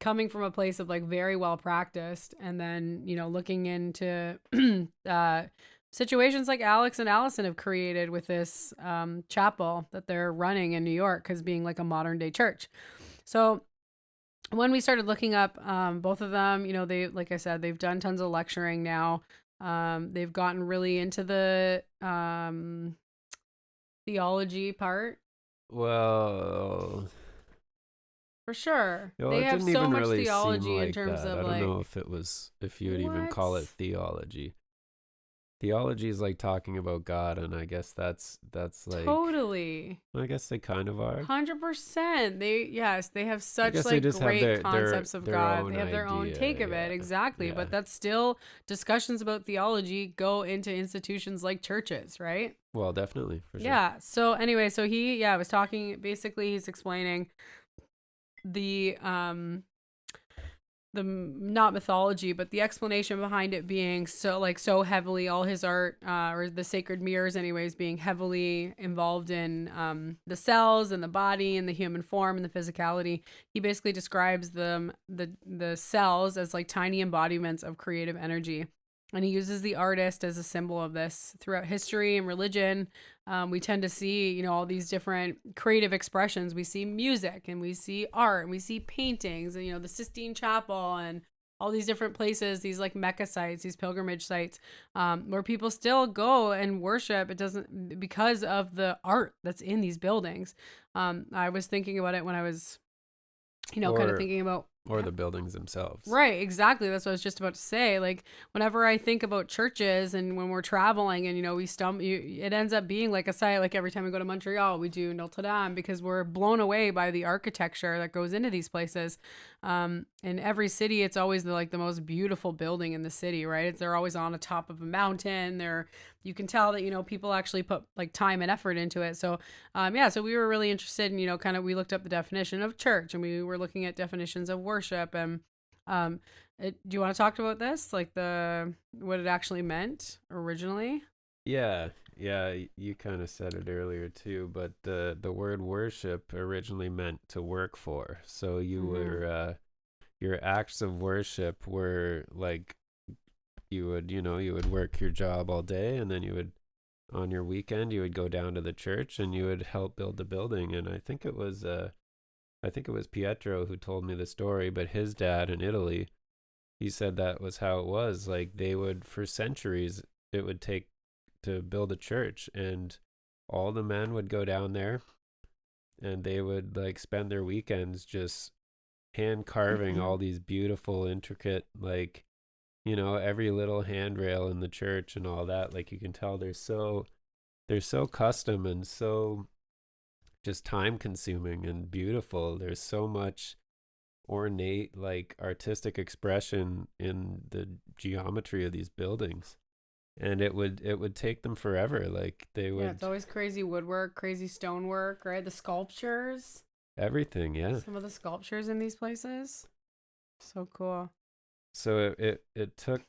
coming from a place of like very well practiced, and then, you know, looking into situations like Alex and Allison have created with this chapel that they're running in New York as being like a modern day church. So when we started looking up both of them, you know, they, like I said, they've done tons of lecturing now. They've gotten really into the theology part. Well, For sure. you know, They it have didn't so even much really seem theology in like terms that. of I don't like, know if you would even call it what? theology. Theology is like talking about God, and I guess that's like, Totally. I guess they kind of are. 100%. They have I such guess they like just have great concepts of their God. own They have their own take idea. of it. Yeah. Exactly. Yeah. But that's still discussions about theology go into institutions like churches, right? Well, definitely, for sure. Yeah. So anyway, so he was talking, basically he's explaining the not mythology, but the explanation behind it being so heavily, all his art, or the sacred mirrors anyways, being heavily involved in the cells and the body and the human form and the physicality. He basically describes the cells as like tiny embodiments of creative energy. And he uses the artist as a symbol of this throughout history and religion. We tend to see, you know, all these different creative expressions. We see music and we see art and we see paintings and, you know, the Sistine Chapel and all these different places, these like Mecca sites, these pilgrimage sites, where people still go and worship. It doesn't, because of the art that's in these buildings. I was thinking about it when I was, you know, kind of thinking about or the buildings themselves. Right, exactly. That's what I was just about to say. Like, whenever I think about churches and when we're traveling and, you know, it ends up being like a site, like every time we go to Montreal, we do Notre Dame, because we're blown away by the architecture that goes into these places. In every city, it's always the most beautiful building in the city, right? They're always on the top of a mountain. You can tell that, you know, people actually put like time and effort into it. So, so we were really interested in, you know, we looked up the definition of church, and we were looking at definitions of worship. And do you want to talk about this, like what it actually meant originally? Yeah, you kind of said it earlier too, but the word worship originally meant to work for. So you were your acts of worship were like, you would work your job all day, and then on your weekend you would go down to the church and you would help build the building. And I think it was Pietro who told me the story, but his dad in Italy, he said that was how it was. Like, they would, for centuries, it would take to build a church, and all the men would go down there and they would like spend their weekends just hand carving all these beautiful, intricate, like, you know, every little handrail in the church and all that. Like, you can tell they're so custom and so just time consuming and beautiful. There's so much ornate, like, artistic expression in the geometry of these buildings, and it would take them forever. Like, they would, it's always crazy woodwork, crazy stonework, right? The sculptures, everything. Yeah. some of the sculptures in these places, so cool. So it took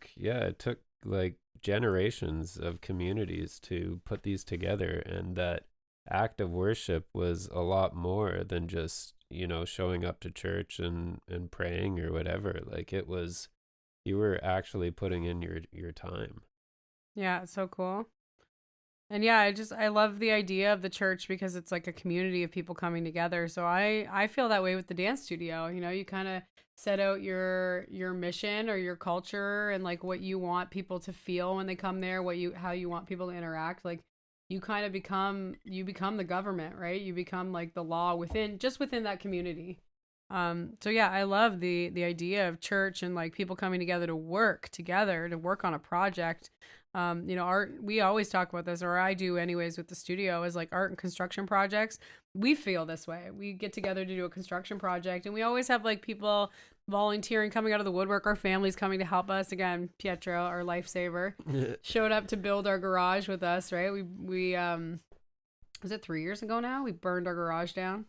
like generations of communities to put these together, and that act of worship was a lot more than just, you know, showing up to church and praying or whatever. Like, it was, you were actually putting in your time. Yeah, it's so cool. And yeah, I love the idea of the church because it's like a community of people coming together. So I feel that way with the dance studio. You know, you kind of set out your mission or your culture and like what you want people to feel when they come there, how you want people to interact. Like, you kind of become the government, right? You become like the law within that community. So yeah, I love the idea of church and like people coming together to work on a project. You know, art, we always talk about this, or I do anyways with the studio, is like art and construction projects. We feel this way. We get together to do a construction project, and we always have like people volunteering, coming out of the woodwork. Our family's coming to help us. Again, Pietro, our lifesaver, showed up to build our garage with us, right? We was it 3 years ago now? We burned our garage down.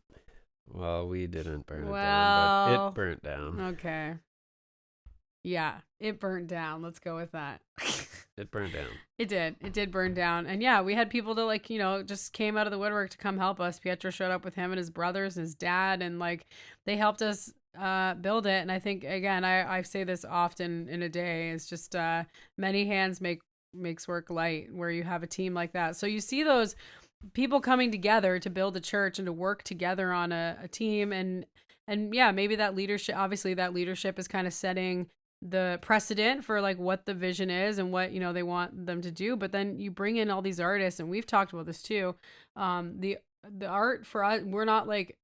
Well, we didn't burn it down, but Well, it burnt down. okay. Yeah, it burnt down. Let's go with that. It burned down. It did. It did burn down. And yeah, we had people to like, just came out of the woodwork to come help us. Pietro showed up with him and his brothers and his dad, and like they helped us build it. And I think, again, I say this often in a day, it's just many hands makes work light, where you have a team like that. So you see those people coming together to build a church and to work together on a team. And yeah, maybe that leadership, obviously that leadership is kind of setting the precedent for like what the vision is and what they want them to do. But then you bring in all these artists, and we've talked about this too. The art for us, we're not like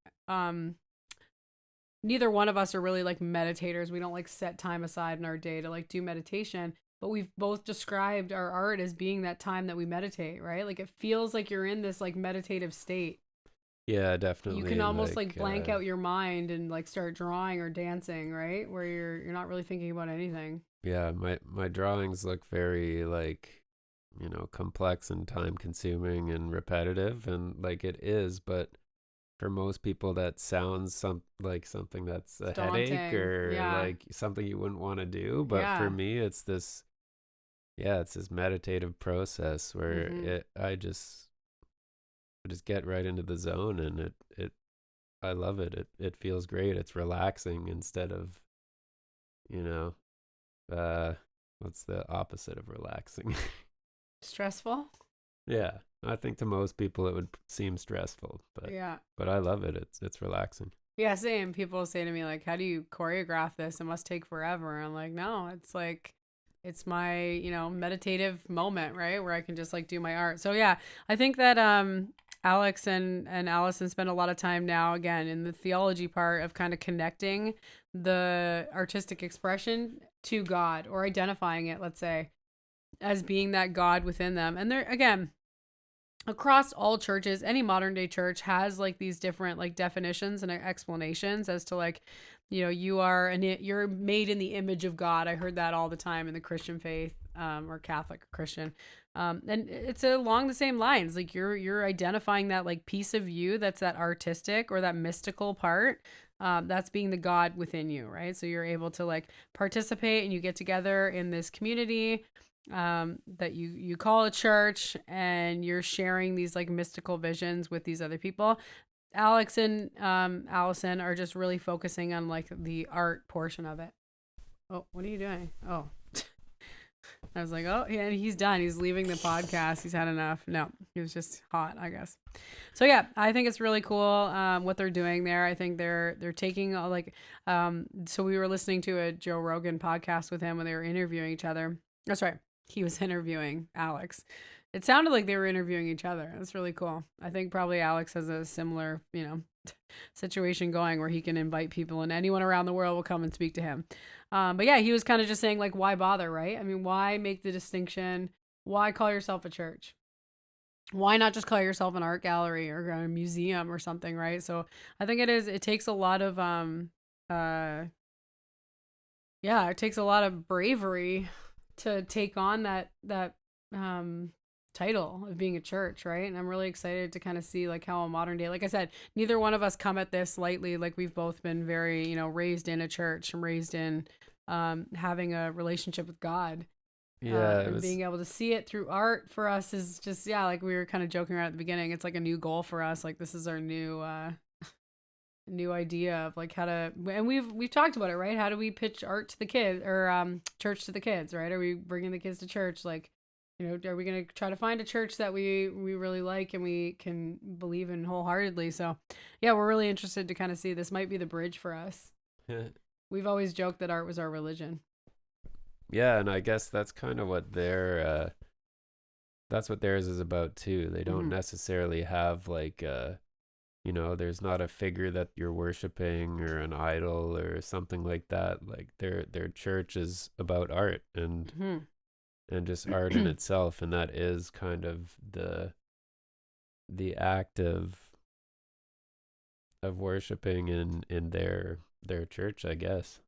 neither one of us are really like meditators. We don't like set time aside in our day to like do meditation, but we've both described our art as being that time that we meditate, right? Like it feels like you're in this like meditative state. Yeah, definitely. You can almost like blank out your mind and like start drawing or dancing, right? Where you're not really thinking about anything. Yeah, my drawings look very like, complex and time consuming and repetitive, and like it is, but for most people that sounds like something that's a headache or like something you wouldn't want to do. But for me, it's this meditative process where I just get right into the zone, and I love it. It feels great. It's relaxing instead of, what's the opposite of relaxing? Stressful? Yeah. I think to most people it would seem stressful, but I love it. It's relaxing. Yeah, same. People say to me like, "How do you choreograph this? It must take forever." I'm like, "No, it's like it's my, meditative moment, right? Where I can just like do my art." So yeah, I think that Alex and Allison spend a lot of time now, again, in the theology part of kind of connecting the artistic expression to God, or identifying it, let's say, as being that God within them. And they're, again, across all churches, any modern day church has like these different like definitions and explanations as to like, you're made in the image of God. I heard that all the time in the Christian faith, or Catholic or Christian. And it's along the same lines. Like you're identifying that like piece of you that's that artistic or that mystical part. That's being the God within you, right? So you're able to like participate, and you get together in this community that you call a church, and you're sharing these like mystical visions with these other people. Alex and Allison are just really focusing on like the art portion of it. Oh, what are you doing? Oh, I was like, oh yeah, he's done. He's leaving the podcast. He's had enough. No, he was just hot, I guess. So yeah, I think it's really cool what they're doing there. I think they're taking so we were listening to a Joe Rogan podcast with him when they were interviewing each other. That's right. He was interviewing Alex. It sounded like they were interviewing each other. That's really cool. I think probably Alex has a similar, situation going where he can invite people, and anyone around the world will come and speak to him. But yeah, he was kind of just saying like, why bother, right? I mean, why make the distinction? Why call yourself a church? Why not just call yourself an art gallery or a museum or something, right? So I think it takes a lot of, it takes a lot of bravery to take on that title of being a church, right? And I'm really excited to kind of see like how a modern day, like I said, neither one of us come at this lightly. Like we've both been very, raised in a church and raised in having a relationship with God. Yeah, and being able to see it through art for us is just, like we were kind of joking around at the beginning. It's like a new goal for us. Like this is our new idea of like how to, and we've talked about it, right? How do we pitch art to the kids, or church to the kids, right? Are we bringing the kids to church? Like, are we going to try to find a church that we really like and we can believe in wholeheartedly? So yeah, we're really interested to kind of see, this might be the bridge for us. We've always joked that art was our religion. Yeah, and I guess that's kind of what theirs is about too. They don't necessarily have like there's not a figure that you're worshiping or an idol or something like that. Like their church is about art and just art in itself, and that is kind of the act of worshiping in their church, I guess.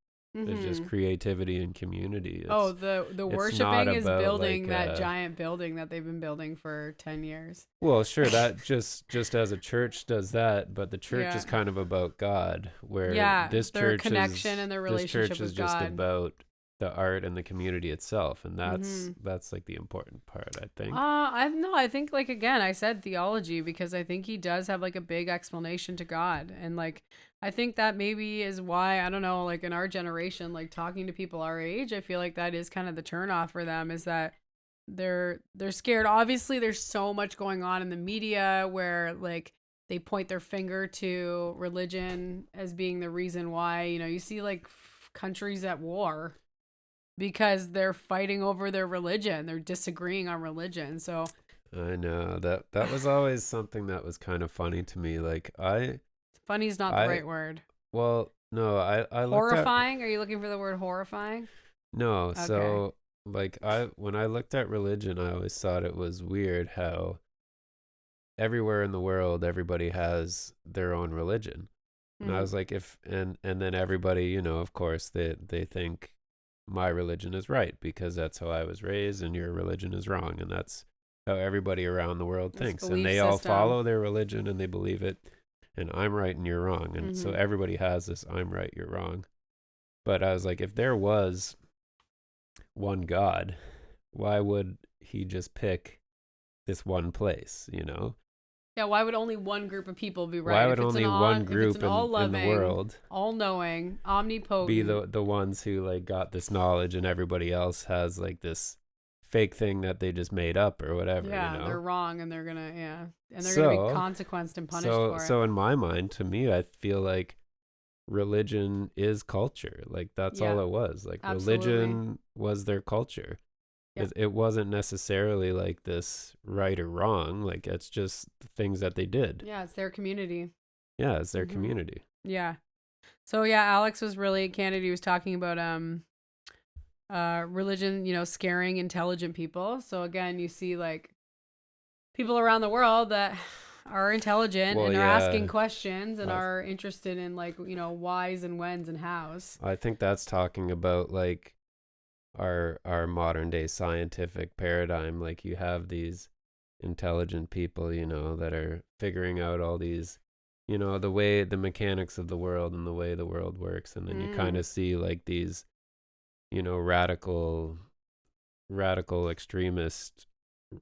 There's just Mm-hmm. creativity and community. Oh, the It's not worshiping is about building like that giant building that they've been building for 10 years. well, sure, that just as a church does that, but the church Yeah. is kind of about God, where Yeah, their connection and their this church relationship is with just God. about the art and the community itself, and Mm-hmm. that's like the important part, I think. I no, I think like again, I said theology because I think he does have like a big explanation to God, and like I think that maybe is why I don't know, like in our generation, like talking to people our age, I feel like that is kind of the turnoff for them is that they're scared. Obviously, there's so much going on in the media where like they point their finger to religion as being the reason why you see like countries at war because they're fighting over their religion. They're disagreeing on religion. So I know that was always something that was kind of funny to me. Like funny is not the I right word. well, no, I looked at Horrifying? Are you looking for the word horrifying? no, Okay. so like I when I looked at religion, I always thought it was weird how everywhere in the world everybody has their own religion. And I Mm. was like, if and then everybody, of course, they think my religion is right because that's how I was raised, and your religion is wrong, and that's how everybody around the world This thinks, and belief they all system. follow their religion and they believe it, and I'm right and you're wrong, and so Mm-hmm. everybody has this I'm right, you're wrong. But I was like, if there was one God, why would he just pick this one place? Yeah, why would only one group of people be Why right? would only one If it's group an all in the loving, world all knowing, be omnipotent. the ones who like got this knowledge and everybody else has like this fake thing that they just made up or whatever, Yeah, they're wrong and they're gonna be so consequenced and punished for it. so in my mind, to me, I feel like religion is culture. Like that's Yeah, all it was. Like absolutely. religion was their culture. Yep. It wasn't necessarily like this right or wrong. Like it's just the things that they did. Yeah, it's their community. Yeah, it's their Mm-hmm. community. Yeah. So yeah, Alex was really candid. He was talking about religion, scaring intelligent people. So again, you see like people around the world that are intelligent Well, and are asking yeah, questions and I are interested in like, whys and whens and hows. I think that's talking about like our modern day scientific paradigm. Like you have these intelligent people, that are figuring out all these, the mechanics of the world and the way the world works, and then you kind Mm. of see like these, radical extremist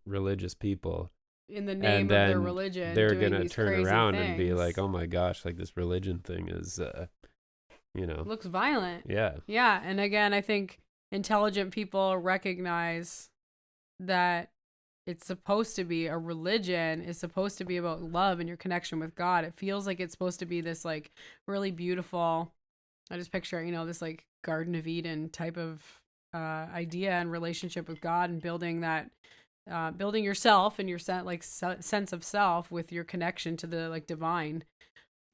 religious people, In the and name of their then religion they're doing gonna these turn crazy around and be like, things. oh my gosh, like this religion thing is you know Looks violent. yeah. Yeah, and again, I think intelligent people recognize that it's supposed to be a religion is supposed to be about love and your connection with God. It feels like it's supposed to be this like really beautiful. I just picture, this like Garden of Eden type of idea and relationship with God and building that, building yourself and your sense of self with your connection to the like divine.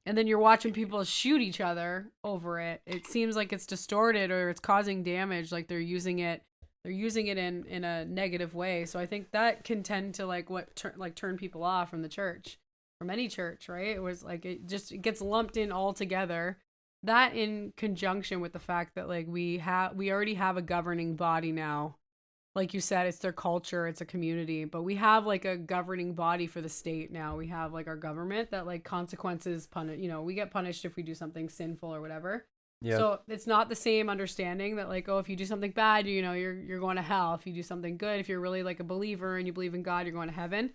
And then you're watching people shoot each other over it. It seems like it's distorted or it's causing damage. Like they're using it in a negative way. So I think that can tend to like turn people off from the church, from any church, right? It was like it gets lumped in all together. That in conjunction with the fact that like we already have a governing body now. Like you said, it's their culture, it's a community, but we have like a governing body for the state now. We have like our government that like consequences punish. We get punished if we do something sinful or whatever. Yeah, So it's not the same understanding that like, oh, if you do something bad, you're going to hell. If you do something good, if you're really like a believer and you believe in God, you're going to heaven.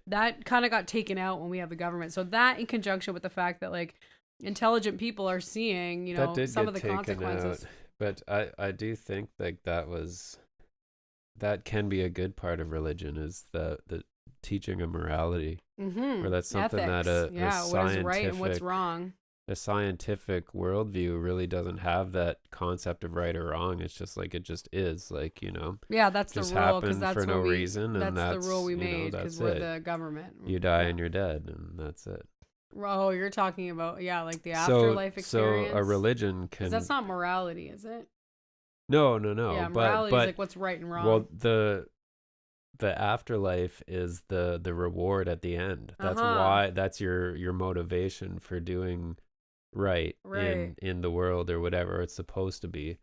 That kind of got taken out when we have the government. So that in conjunction with the fact that like intelligent people are seeing, that did some of get the taken out, consequences. but I do think like that can be a good part of religion, is the teaching of morality, or Mm-hmm. that's something that Ethics. Yeah. What is right and what's wrong. a scientific worldview really doesn't have that concept of right or wrong. It's just like it just is, like, Yeah, that's the just rule because happened for no reason, and that's the rule that's we made because that's we're it. the government. You die Yeah. and you're dead, and that's it. Oh, you're talking about, yeah, like the So afterlife so a experience. religion Because that's can not morality, is it? no, Yeah, but morality is like what's right and wrong. well, the afterlife is the reward at the end. Uh huh. That's your motivation for doing right Right. in the world or whatever it's supposed to be.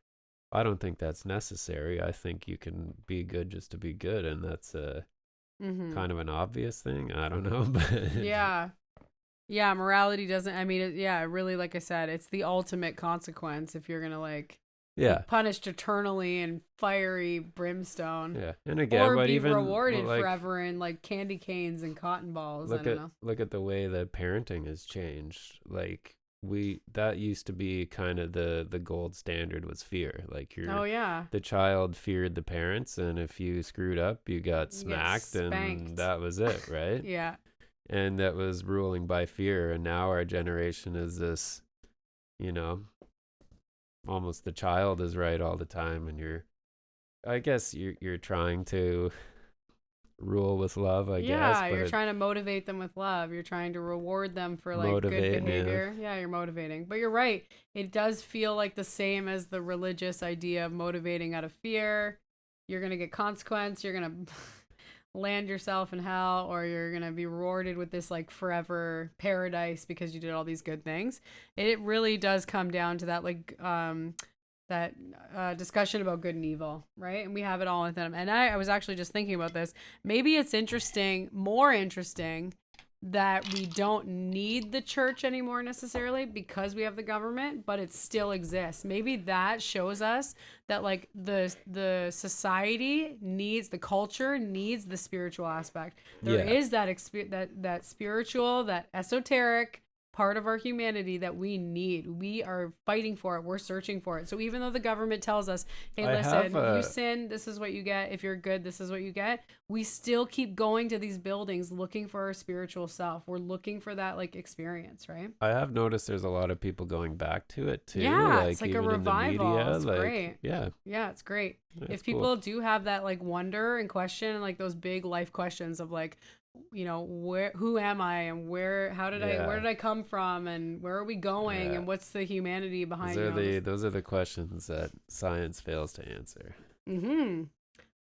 I don't think that's necessary. I think you can be good just to be good, and that's a Mm-hmm. kind of an obvious thing. I don't know, but Yeah. Yeah, morality doesn't, I mean, yeah, really, like I said, it's the ultimate consequence if you're gonna like be yeah, punished eternally in fiery brimstone yeah. And again, or but be even rewarded like forever in like candy canes and cotton balls. I don't know. look at the way that parenting has changed. Like we that used to be kind of the gold standard was fear. Like Oh, yeah. the child feared the parents, and if you screwed up, you got You get smacked, and spanked. that was it, right? Yeah. And that was ruling by fear. And now our generation is this, you know, almost the child is right all the time, and I guess you're trying to rule with love, I guess, Yeah, but you're it trying to motivate them with love. You're trying to reward them for like good motivate, yeah. behavior. Yeah, you're motivating. But you're right. It does feel like the same as the religious idea of motivating out of fear. You're going to get consequence. You're going to land yourself in hell, or you're going to be rewarded with this like forever paradise because you did all these good things. It really does come down to that that discussion about good and evil, right? And we have it all within them. And I was actually just thinking about this. Maybe it's more interesting that we don't need the church anymore necessarily because we have the government, but it still exists. Maybe that shows us that like the society needs, the culture needs the spiritual aspect. There Yeah. is that that spiritual, that esoteric part of our humanity that we need. We are fighting for it. We're searching for it. So even though the government tells us, hey, I have listen, you sin, this is what you get. If you're good, this is what you get. We still keep going to these buildings looking for our spiritual self. We're looking for that like experience, right? I have noticed there's a lot of people going back to it too, Yeah, it's like like a even in the revival. media, It's like great. yeah, Yeah, it's great. that's If cool. people do have that like wonder and question and like those big life questions of like, you know, who am I, and where did Yeah. I come from, and where are we going, Yeah. and what's the humanity behind, you know, this. Those are the questions that science fails to answer. Mm-hmm.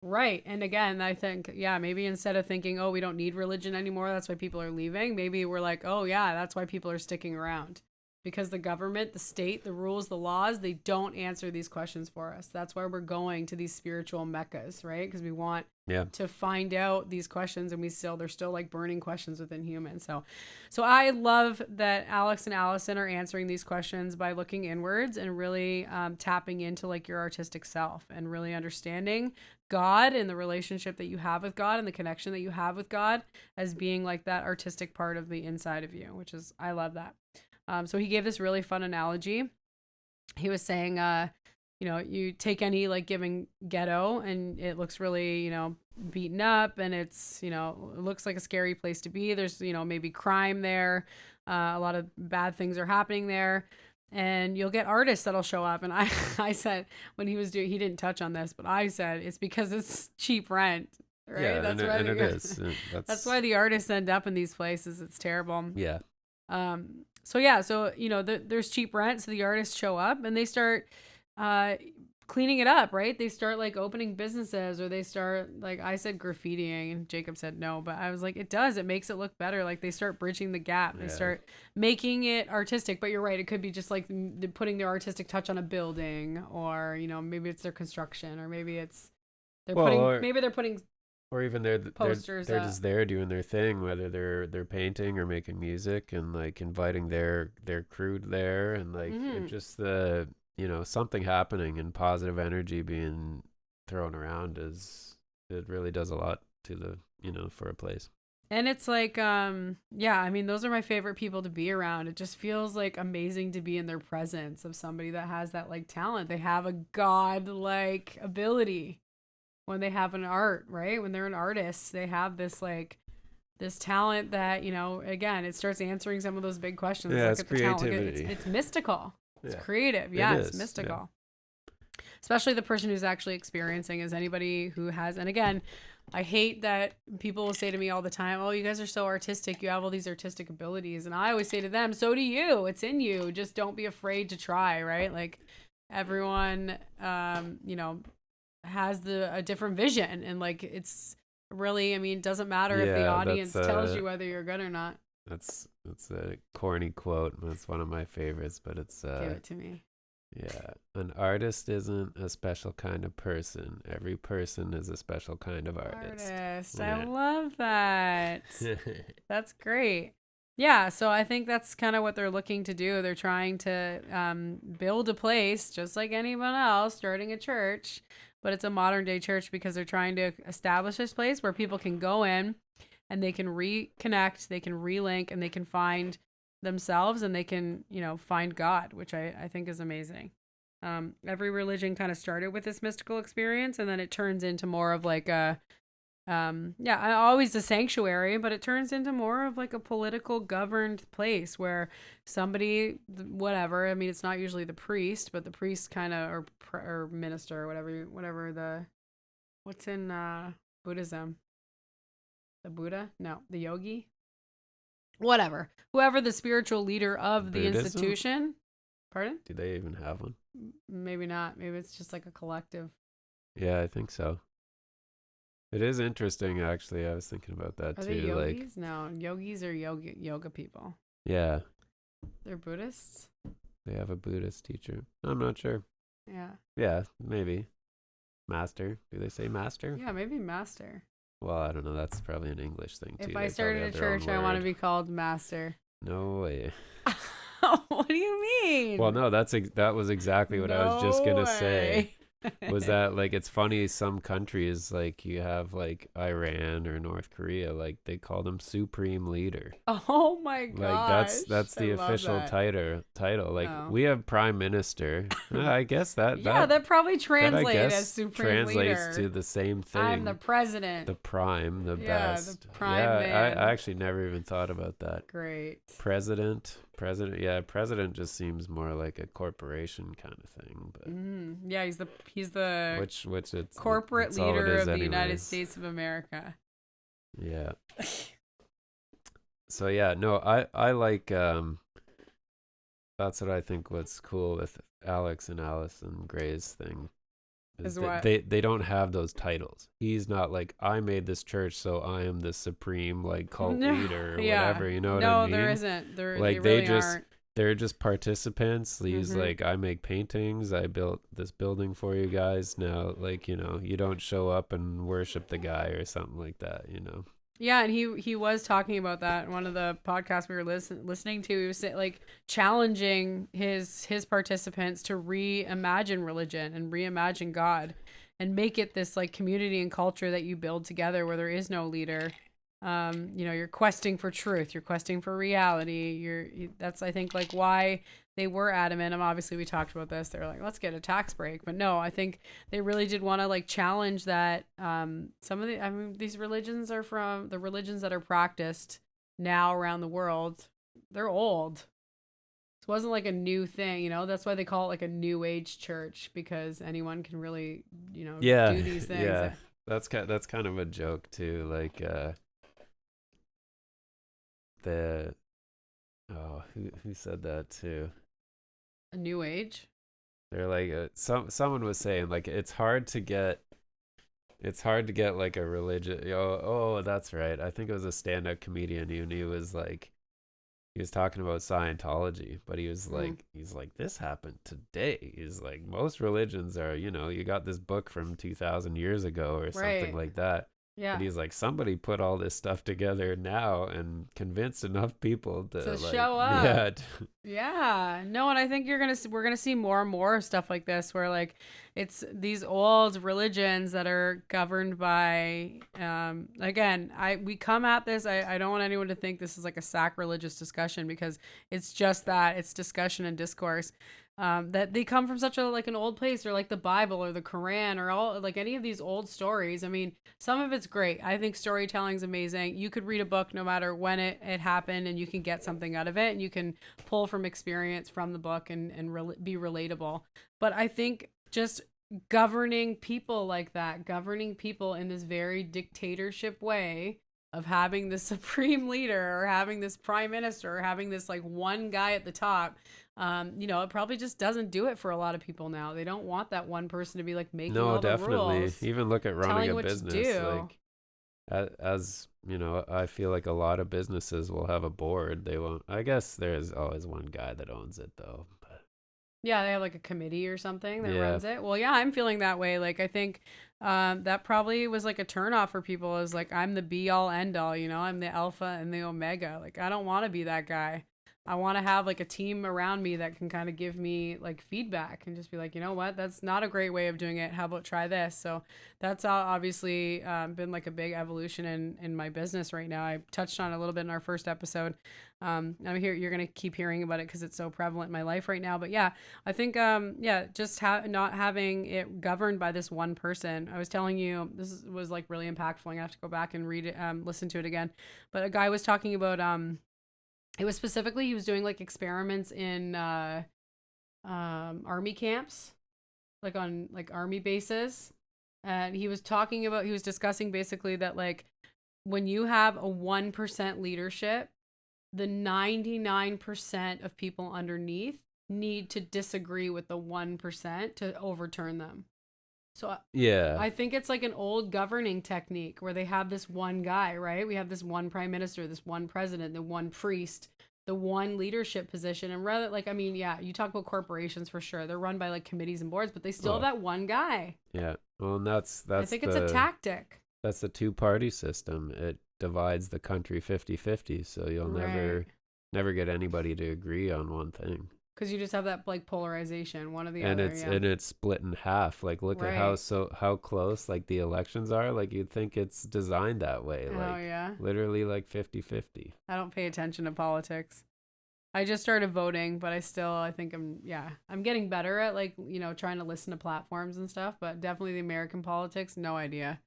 Right. And again, I think, yeah, maybe instead of thinking, oh, we don't need religion anymore, that's why people are leaving, maybe we're like, oh, yeah, that's why people are sticking around. Because the government, the state, the rules, the laws, they don't answer these questions for us. That's why we're going to these spiritual meccas, right? Because we want Yeah. to find out these questions, and they're still like burning questions within humans. So I love that Alex and Allison are answering these questions by looking inwards and really tapping into like your artistic self and really understanding God and the relationship that you have with God and the connection that you have with God as being like that artistic part of the inside of you, which is, I love that. So he gave this really fun analogy. He was saying, you know, you take any like given ghetto and it looks really, you know, beaten up, and it's, you know, it looks like a scary place to be. There's, you know, maybe crime there. A lot of bad things are happening there. And you'll get artists that'll show up. And I said, when he didn't touch on this, but I said, it's because it's cheap rent, right? Yeah, That's why and it is. that's why the artists end up in these places. It's terrible. Yeah. So yeah, so you know, there's cheap rent, so the artists show up and they start cleaning it up, right? They start like opening businesses, or they start, like I said, graffitiing, and Jacob said no, but I was like, it makes it look better. Like they start bridging the gap. They start making it artistic. But you're right, it could be just like putting their artistic touch on a building, or you know, maybe it's their construction, or maybe it's maybe they're putting or even posters they're just there doing their thing, whether they're painting or making music, and like inviting their crew there, and like just the, you know, something happening and positive energy being thrown around it really does a lot to the, you know, for a place. And it's like, yeah, I mean, those are my favorite people to be around. It just feels like amazing to be in their presence of somebody that has that like talent. They have a god-like ability when they have an art, right? When they're an artist, they have this like this talent that, you know, again, it starts answering some of those big questions. Yeah, Look it's at the talent. creativity. It's mystical. It's Yeah. creative. Yeah, It it's is, mystical. Especially the person who's actually experiencing is anybody who has, and again, I hate that people will say to me all the time, oh, you guys are so artistic. You have all these artistic abilities. And I always say to them, so do you. It's in you. Just don't be afraid to try, right? Like everyone, you know, has a different vision, and like it's really, I mean, it doesn't matter if the audience tells you whether you're good or not. That's It's a corny quote, but it's one of my favorites. But it's Give it to me. yeah, an artist isn't a special kind of person. Every person is a special kind of artist. Artist. I Yeah. love that. That's great. Yeah, so I think that's kind of what they're looking to do. They're trying to build a place just like anyone else, starting a church, but it's a modern day church because they're trying to establish this place where people can go in and they can reconnect, they can relink, and they can find themselves and they can, find God, which I think is amazing. Every religion kind of started with this mystical experience, and then it turns into more of like a always a sanctuary, but it turns into more of like a political governed place where somebody, whatever, I mean, it's not usually the priest, but the priest kind of, or minister, or whatever what's in Buddhism? The Buddha? No, the yogi? Whatever. Whoever the spiritual leader of the Buddhism? institution. Pardon? Do they even have one? Maybe not. Maybe it's just like a collective. Yeah, I think so. It is interesting, actually. I was thinking about that Are too. they yogis? No, yogis are yoga people. Yeah, They're Buddhists? they have a Buddhist teacher. I'm not sure. Yeah. Yeah, maybe. Master. Do they say master? Yeah, maybe master. Well, I don't know. That's probably an English thing too. If They I probably started a have their own church, I want to word. be called master. No way. What do you mean? Well, no, that was exactly what I was just gonna say. Was that like it's funny? Some countries like you have like Iran or North Korea, like they call them supreme leader. Oh my Like gosh. that's the I love official that. title. Like Oh. we have prime minister. I guess that probably that I translates guess as supreme translates leader. to the same thing. I'm the president. The prime, the Yeah, best. the prime yeah, man. I actually never even thought about that. Great. President. Yeah, president just seems more like a corporation kind of thing. But Yeah, he's the which it's corporate it's all it leader is of the United anyways. States of America. Yeah. So yeah, no, I like that's what I think what's cool with Alex and Allison Gray's thing is Is that what? they don't have those titles. He's not like I made this church so I am the supreme like cult leader or whatever, you know what I mean? No, there isn't. Like they they really just aren't. they're just participants. He's Mhm. like I make paintings, I built this building for you guys. Now like, you don't show up and worship the guy or something like that. Yeah, and he was talking about that in one of the podcasts we were listening to. He was like challenging his participants to reimagine religion and reimagine God and make it this like community and culture that you build together where there is no leader. You're questing for truth, you're questing for reality. That's I think like why they were adamant. And obviously we talked about this. They're like, let's get a tax break. But no, I think they really did want to like challenge that. These religions are from the religions that are practiced now around the world. They're old. It wasn't like a new thing, that's why they call it like a new age church, because anyone can really, Yeah. do these things. Yeah. That's kind of a joke too. Like who said that too? A new age. They're like someone was saying like it's hard to get like a religion. Oh, that's right. I think it was a stand-up comedian and he was like he was talking about Scientology, but he was like he's like this happened today. He's like most religions are, you got this book from 2000 years ago or something like that. Yeah. And he's like, somebody put all this stuff together now and convinced enough people to like, show up. Yeah. Yeah. No, and I think we're gonna see more and more stuff like this, where like it's these old religions that are governed by. Again, we come at this. I don't want anyone to think this is like a sacrilegious discussion, because it's just that it's discussion and discourse. That they come from such an old place, or like the Bible or the Quran or all like any of these old stories. I mean, some of it's great. I think storytelling is amazing. You could read a book no matter when it happened, and you can get something out of it, and you can pull from experience from the book and be relatable. But I think just governing people like that, governing people in this very dictatorship way of having the supreme leader or having this prime minister or having this like one guy at the top, it probably just doesn't do it for a lot of people now. They don't want that one person to be like making all the definitely. rules. Even look at running a business. Do. as you know, I feel like a lot of businesses will have a board. They won't. I guess there's always one guy that owns it though. But Yeah, they have like a committee or something that yeah, runs it. Well, yeah, I'm feeling that way. Like I think that probably was like a turnoff for people is like I'm the be all end all, you know, I'm the alpha and the omega. Like I don't want to be that guy. I want to have like a team around me that can kind of give me like feedback and just be like, you know what, that's not a great way of doing it. How about try this? So that's obviously been like a big evolution in my business right now. I touched on it a little bit in our first episode. I'm here. You're gonna keep hearing about it because it's so prevalent in my life right now. But yeah, I think yeah, just not having it governed by this one person. I was telling you this was like really impactful. I have to go back and read it, listen to it again. But a guy was talking about it was specifically he was doing like experiments in army camps, like on like army bases, and he was discussing basically that like when you have a 1% leadership, the 99% of people underneath need to disagree with the 1% to overturn them. So yeah, I think it's like an old governing technique where they have this one guy, right? We have this one prime minister, this one president, the one priest, the one leadership position. And rather, like, I mean, yeah, you talk about corporations for sure. They're run by like committees and boards, but they still have well, that one guy. yeah. Well, and I think it's a tactic. that's the two-party system. It divides the country 50-50, so you'll Right. never get anybody to agree on one thing. Because you just have that like polarization, one or the And other. Yeah. it's split in half. Like look at Right. how close like the elections are. Like you'd think it's designed that way. Oh, Like yeah. literally like 50-50. I don't pay attention to politics. I just started voting, but I think I'm getting better at like, you know, trying to listen to platforms and stuff, but definitely the American politics, no idea.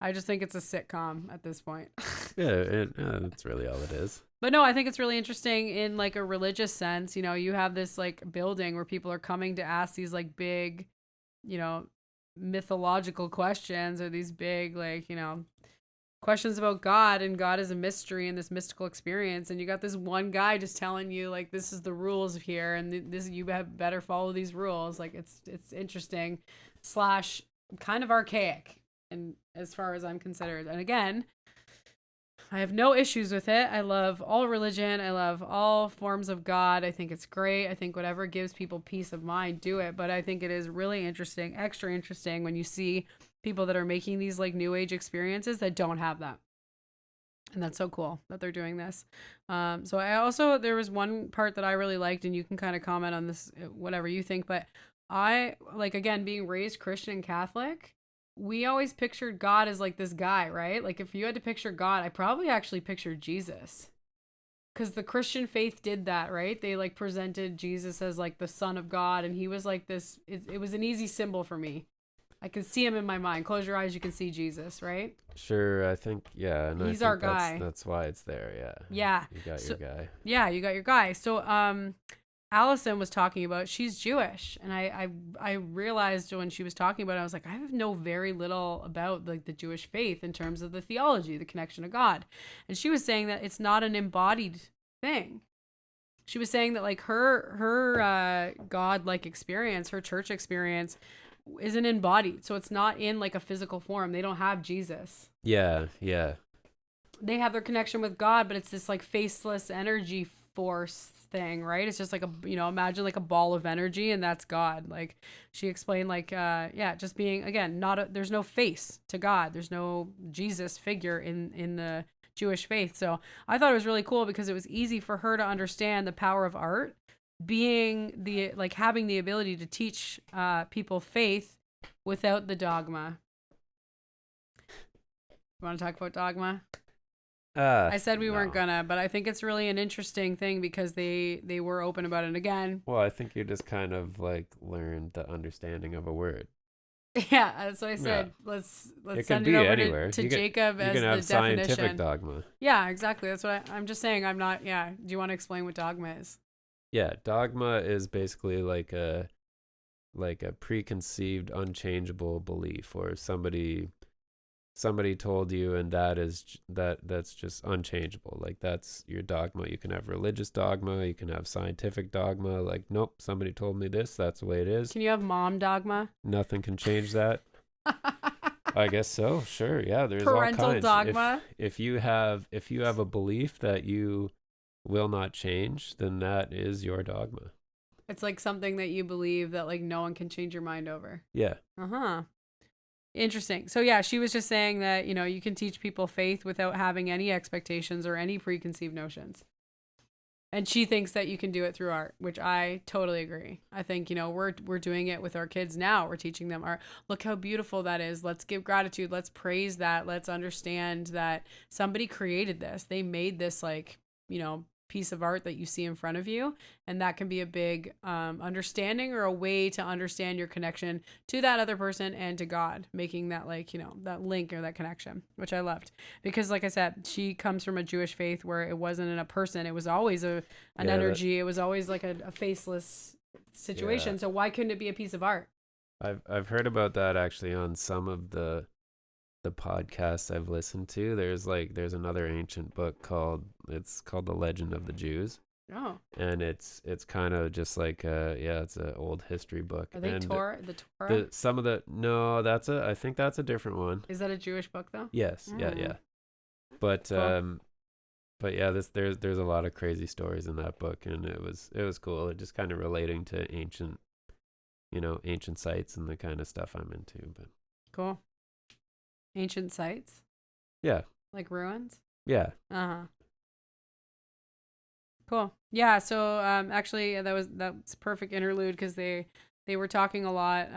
I just think it's a sitcom at this point. Yeah, that's really all it is. But no, I think it's really interesting in like a religious sense. You know, you have this like building where people are coming to ask these like big, you know, mythological questions or these big like, you know, questions about God, and God is a mystery and this mystical experience, and you got this one guy just telling you like this is the rules here and this you have better follow these rules. Like it's interesting slash kind of archaic and as far as I'm considered. And again, I have no issues with it. I love all religion. I love all forms of God. I think it's great. I think whatever gives people peace of mind, do it. But I think it is really interesting, extra interesting when you see people that are making these like new age experiences that don't have that. And that's so cool that they're doing this. So there was one part that I really liked, and you can kind of comment on this, whatever you think. But I like, again, being raised Christian and Catholic, we always pictured God as like this guy, right? Like if you had to picture God, I probably actually pictured Jesus. Because the Christian faith did that, right? They like presented Jesus as like the Son of God, and he was like this. It was an easy symbol for me. I can see him in my mind. Close your eyes, you can see Jesus, right? Sure, I think yeah, and He's I our think guy. that's why it's there. Yeah, Yeah. you got So, your guy. yeah, you got your guy. So Allison was talking about she's Jewish, and I realized when she was talking about it, I was like, I know very little about like the Jewish faith in terms of the theology, the connection to God. And she was saying that it's not an embodied thing. She was saying that like her God like experience, her church experience isn't embodied. So it's not in like a physical form. They don't have Jesus. Yeah, yeah. They have their connection with God, but it's this like faceless energy force thing, right? It's just like a, you know, imagine like a ball of energy, and that's God. Like she explained like yeah, just being, again, there's no face to God. There's no Jesus figure in the Jewish faith. So I thought it was really cool because it was easy for her to understand the power of art, being the like having the ability to teach people faith without the dogma. You want to talk about dogma? I said we weren't gonna, but I think it's really an interesting thing because they were open about it again. Well, I think you just kind of like learned the understanding of a word. Yeah, that's what I said. Yeah. Let's It send can it be over anywhere. to You Jacob as can have the scientific definition. dogma. Yeah, exactly. That's what I'm just saying. I'm not. Yeah. Do you want to explain what dogma is? Yeah, dogma is basically like a preconceived, unchangeable belief, or somebody told you, and that's just unchangeable. Like that's your dogma. You can have religious dogma, you can have scientific dogma. Like, nope, somebody told me this, that's the way it is. Can you have mom dogma? Nothing can change that. I guess so. Sure. Yeah, there's all Parental kinds. dogma. If you have a belief that you will not change, then that is your dogma. It's like something that you believe that like no one can change your mind over. Yeah. Uh-huh. Interesting. So yeah, she was just saying that, you can teach people faith without having any expectations or any preconceived notions. And she thinks that you can do it through art, which I totally agree. I think, we're doing it with our kids now. We're teaching them art. Look how beautiful that is. Let's give gratitude. Let's praise that. Let's understand that somebody created this. They made this like, piece of art that you see in front of you, and that can be a big understanding or a way to understand your connection to that other person and to God, making that like that link or that connection, which I loved, because like I said, she comes from a Jewish faith where it wasn't in a person, it was always an energy, it was always like a faceless situation. So why couldn't it be a piece of art? I've heard about that actually on some of the podcasts I've listened to. There's another ancient book called The Legend of the Jews. Oh. And it's kind of just like it's an old history book. Are they and Torah? I think that's a different one. Is that a Jewish book though? Yes. Yeah. But cool. But yeah, there's a lot of crazy stories in that book, and it was cool. It just kind of relating to ancient sites and the kind of stuff I'm into. But cool. Ancient sites? Yeah. Like ruins? Yeah. Uh-huh. Cool. Yeah, so actually that's perfect interlude, because they were talking a lot.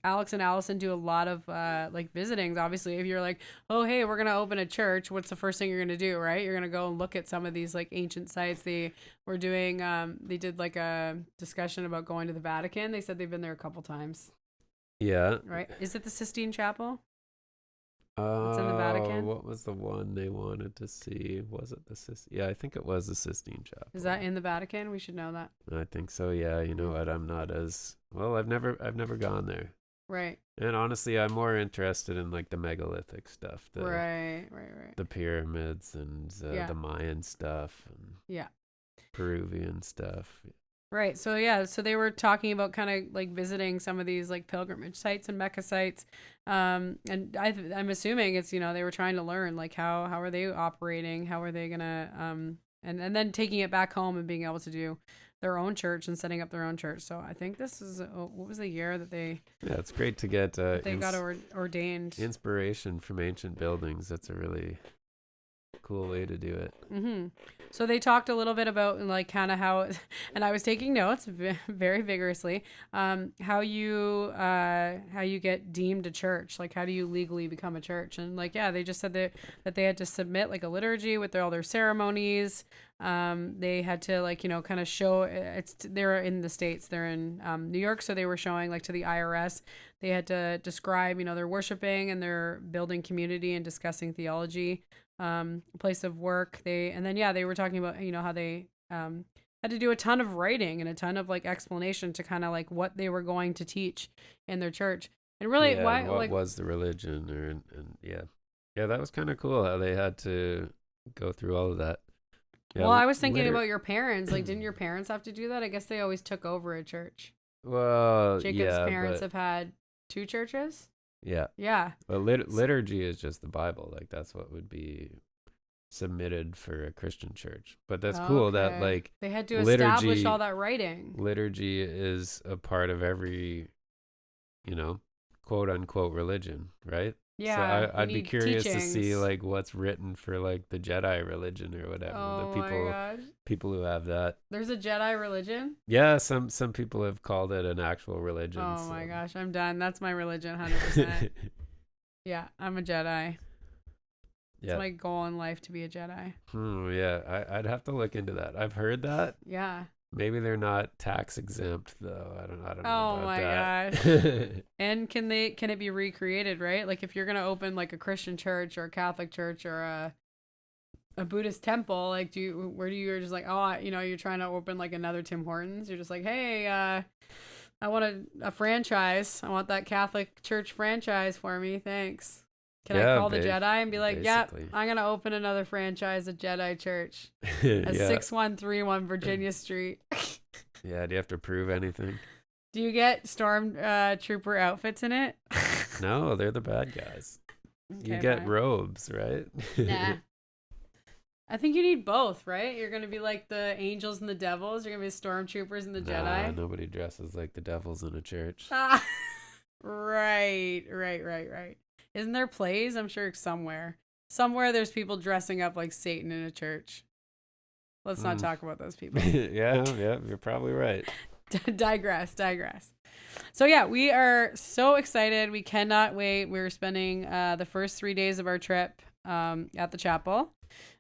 Alex and Allison do a lot of like visitings. Obviously, if you're like, oh hey, we're gonna open a church, what's the first thing you're gonna do, right? You're gonna go and look at some of these like ancient sites. They were doing they did like a discussion about going to the Vatican. They said they've been there a couple times. Yeah. Right? Is it the Sistine Chapel? It's in the Vatican. What was the one they wanted to see? Was it the Sistine? Yeah, I think it was the Sistine Chapel. Is that in the Vatican? We should know that. I think so. Yeah, you know what? I'm not as well. I've never gone there. Right. And honestly, I'm more interested in like the megalithic stuff. Right. The pyramids and the Mayan stuff. And Peruvian stuff. Right. So yeah, so they were talking about kind of like visiting some of these like pilgrimage sites and Mecca sites. And I'm assuming it's, they were trying to learn like how are they operating? How are they going to and then taking it back home and being able to do their own church and setting up their own church. So I think this is what was the year that they it's great to get they got ordained. Inspiration from ancient buildings. That's a really cool way to do it. Mm-hmm. So they talked a little bit about like kind of how, and I was taking notes very vigorously, how you get deemed a church, like how do you legally become a church, and like they just said that they had to submit like a liturgy with all their ceremonies. They had to like kind of show they're in the States, they're in New York, so they were showing like to the IRS. They had to describe their worshiping and their building community and discussing theology. Place of work. They were talking about how they had to do a ton of writing and a ton of like explanation to kind of like what they were going to teach in their church, and really what was the religion, and that was kind of cool how they had to go through all of that. Well, I was thinking about your parents. Like, didn't your parents have to do that? I guess they always took over a church. Well, Jacob's parents have had 2 churches. Yeah. But liturgy is just the Bible. Like that's what would be submitted for a Christian church. But that's cool that like they had to establish all that writing. Liturgy is a part of every, quote unquote religion, right? Yeah. So I'd be curious to see like what's written for like the Jedi religion or whatever. Oh my gosh. People who have that. There's a Jedi religion? Yeah, some people have called it an actual religion. Oh my gosh, I'm done. That's my religion, 100%. Yeah, I'm a Jedi. It's my goal in life to be a Jedi. Yeah, I'd have to look into that. I've heard that. Yeah. Maybe they're not tax exempt though. I don't know about that. Oh my gosh. And can it be recreated, right? Like if you're gonna open like a Christian church or a Catholic church or a Buddhist temple, like you're just like, you're trying to open like another Tim Hortons. You're just like, hey, I want a franchise. I want that Catholic church franchise for me. Thanks. Can I call the Jedi and be like, I'm going to open another franchise at Jedi Church at 6131 Virginia Street. Yeah, do you have to prove anything? Do you get storm trooper outfits in it? No, they're the bad guys. You Okay, get fine. robes, right? Nah. I think you need both, right? You're gonna be like the angels and the devils. You're gonna be the stormtroopers and the Nah, Jedi. nobody dresses like the devils in a church. Ah, right. Isn't there plays? I'm sure somewhere. Somewhere there's people dressing up like Satan in a church. Let's not Mm. talk about those people. Yeah, you're probably right. digress. So yeah, we are so excited. We cannot wait. We're spending the first 3 days of our trip at the chapel.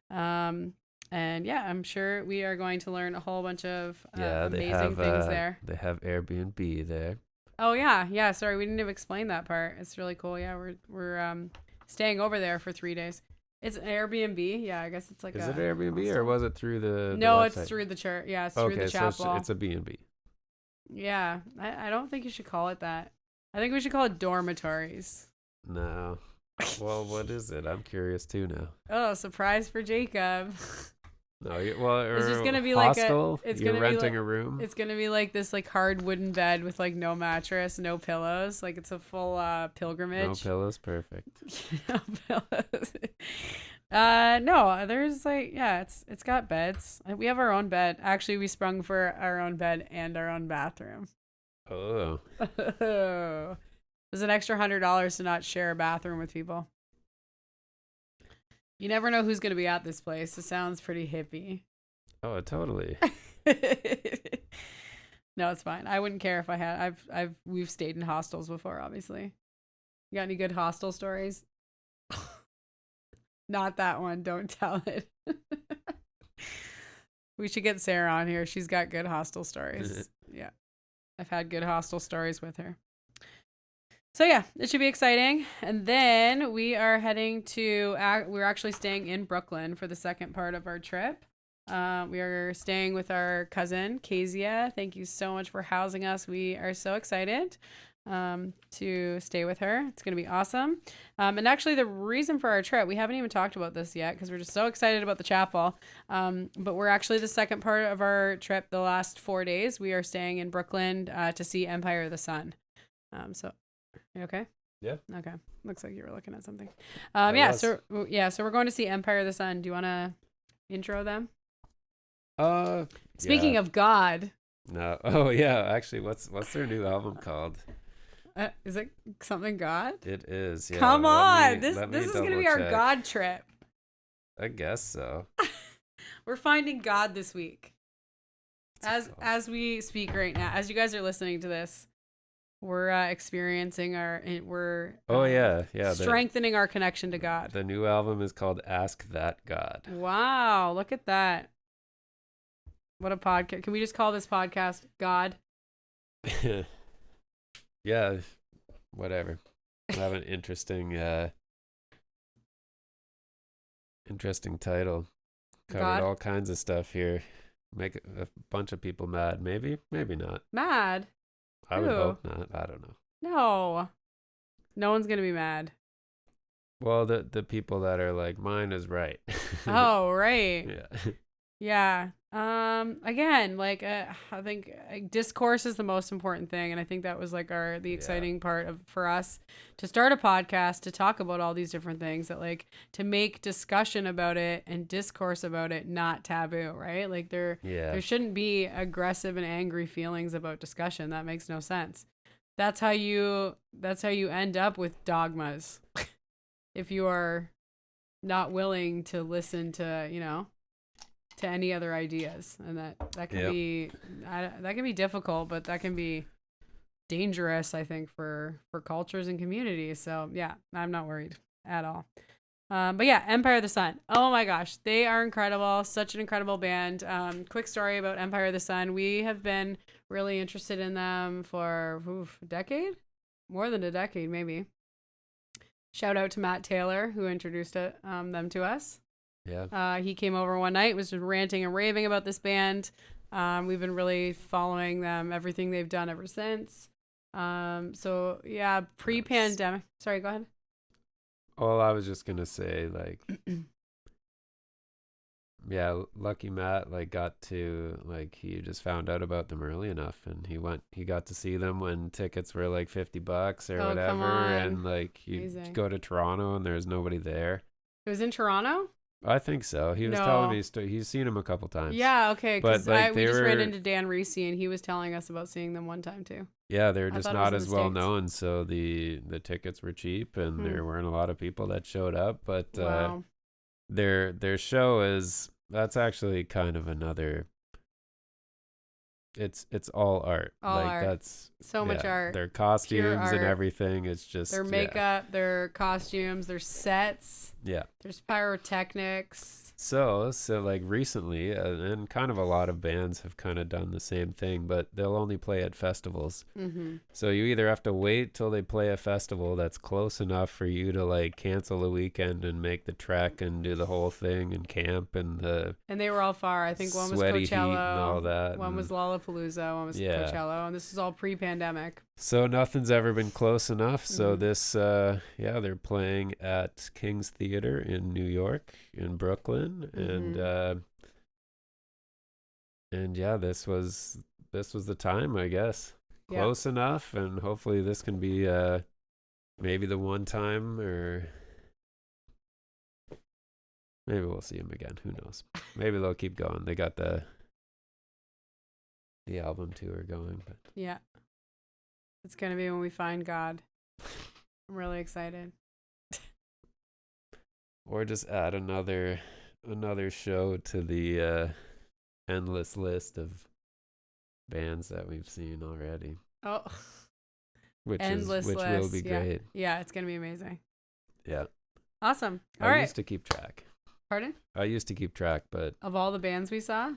And yeah, I'm sure we are going to learn a whole bunch of Yeah, amazing things there. they have Airbnb there. Oh yeah. Sorry, we didn't even explain that part. It's really cool. Yeah, we're staying over there for 3 days. It's an Airbnb. Yeah, I guess it's like Is a it Airbnb or hostel. was it through the No, website? it's through the church. Yeah, it's through Okay, the so chapel. it's a B&B. Yeah, I don't think you should call it that. I think we should call it dormitories. No. Well, what is it? I'm curious too now. Oh, surprise for Jacob. No, well, It's just or gonna be hostel? like a. It's You're gonna be renting like a room? it's gonna be like this like hard wooden bed with like no mattress, no pillows. Like it's a full pilgrimage. No pillows, perfect. No pillows. No, there's like it's got beds. We have our own bed. Actually, we sprung for our own bed and our own bathroom. Oh, There's an extra $100 to not share a bathroom with people. You never know who's gonna be at this place. It sounds pretty hippie. oh, totally. No, it's fine. I wouldn't care if I had. We've stayed in hostels before, obviously. You got any good hostel stories? Not that one. Don't tell it. We should get Sarah on here. She's got good hostel stories. Yeah. I've had good hostel stories with her. So yeah, it should be exciting. And then we are heading to, we're actually staying in Brooklyn for the second part of our trip. We are staying with our cousin, Kezia. Thank you so much for housing us. We are so excited to stay with her. It's going to be awesome. And actually the reason for our trip, we haven't even talked about this yet because we're just so excited about the chapel. But we're actually the second part of our trip, the last 4 days, we are staying in Brooklyn to see Empire of the Sun. So you okay? Yeah. Okay. Looks like you were looking at something. I So we're going to see Empire of the Sun. Do you want to intro them? Speaking yeah. of God, No. Oh, yeah. Actually, what's their new album called? is it something God? It is. Yeah. Come on, Let this me is gonna be our double-check. God trip. I guess so. We're finding God this week, What's it called? as we speak right now. As you guys are listening to this, we're experiencing Oh yeah. strengthening our connection to God. The new album is called Ask That God. Wow, look at that! What a podcast! Can we just call this podcast God? Yeah. Whatever. I have an interesting title. Covered God? all kinds of stuff here. Make a bunch of people mad. Maybe not. Mad? I would Who? hope not. I don't know. No one's gonna be mad. Well, the people that are like, mine is right. Oh, right. Yeah. Yeah. Again, like I think discourse is the most important thing, and I think that was like the exciting part for us to start a podcast to talk about all these different things, that like to make discussion about it and discourse about it not taboo, right? Like there shouldn't be aggressive and angry feelings about discussion. That makes no sense. That's how you end up with dogmas. If you are not willing to listen to, to any other ideas, and that can be that can be difficult, but that can be dangerous, I think, for cultures and communities. So yeah, I'm not worried at all. But yeah, Empire of the Sun. Oh my gosh, they are incredible. Such an incredible band. Quick story about Empire of the Sun. We have been really interested in them for a decade, more than a decade, maybe. Shout out to Matt Taylor, who introduced them to us. Yeah. He came over one night, was just ranting and raving about this band. We've been really following them, everything they've done ever since. So yeah, pre-pandemic. Sorry, go ahead. Well, I was just gonna say, like, yeah, Lucky Matt like got to like he just found out about them early enough, and he got to see them when tickets were like $50 or Oh, come whatever, on. and like you Amazing. go to Toronto and there's nobody there. It was in Toronto? I think so. He was telling No. me he's seen them a couple times, Yeah, okay, but because like we they just ran were into Dan Reese and he was telling us about seeing them one time too. yeah, they were I just thought it was not in the as well States. known, so the tickets were cheap and Hmm. there weren't a lot of people that showed up, but Wow. their show is that's actually kind of another it's all art. All Like art. that's So much yeah, art. their Pure costumes and art. everything. It's Their just yeah. makeup, their costumes, their sets. Yeah. There's pyrotechnics. So like recently, and kind of a lot of bands have kind of done the same thing, but they'll only play at festivals. Mm-hmm. So you either have to wait till they play a festival that's close enough for you to like cancel a weekend and make the trek and do the whole thing and camp and the And they were all far. I think one was sweaty heat and all Coachella, that. one was And Lollapalooza, one was yeah. Coachella, and this is all pre-pandemic. So nothing's ever been close enough. So Mhm. this, yeah, they're playing at King's Theater in New York, in Brooklyn, and yeah, this was the time, I guess, Yeah. close enough, and hopefully this can be maybe the one time, or maybe we'll see him again. Who knows? Maybe they'll keep going. They got the album tour going, but Yeah. It's going to be when we find God. I'm really excited. or just add another show to the endless list of bands that we've seen already, Oh, which endless will list. be Yeah. great. Yeah, it's going to be amazing. Yeah. Awesome. All I right. used to keep track. Pardon? I used to keep track, but Of all the bands we saw?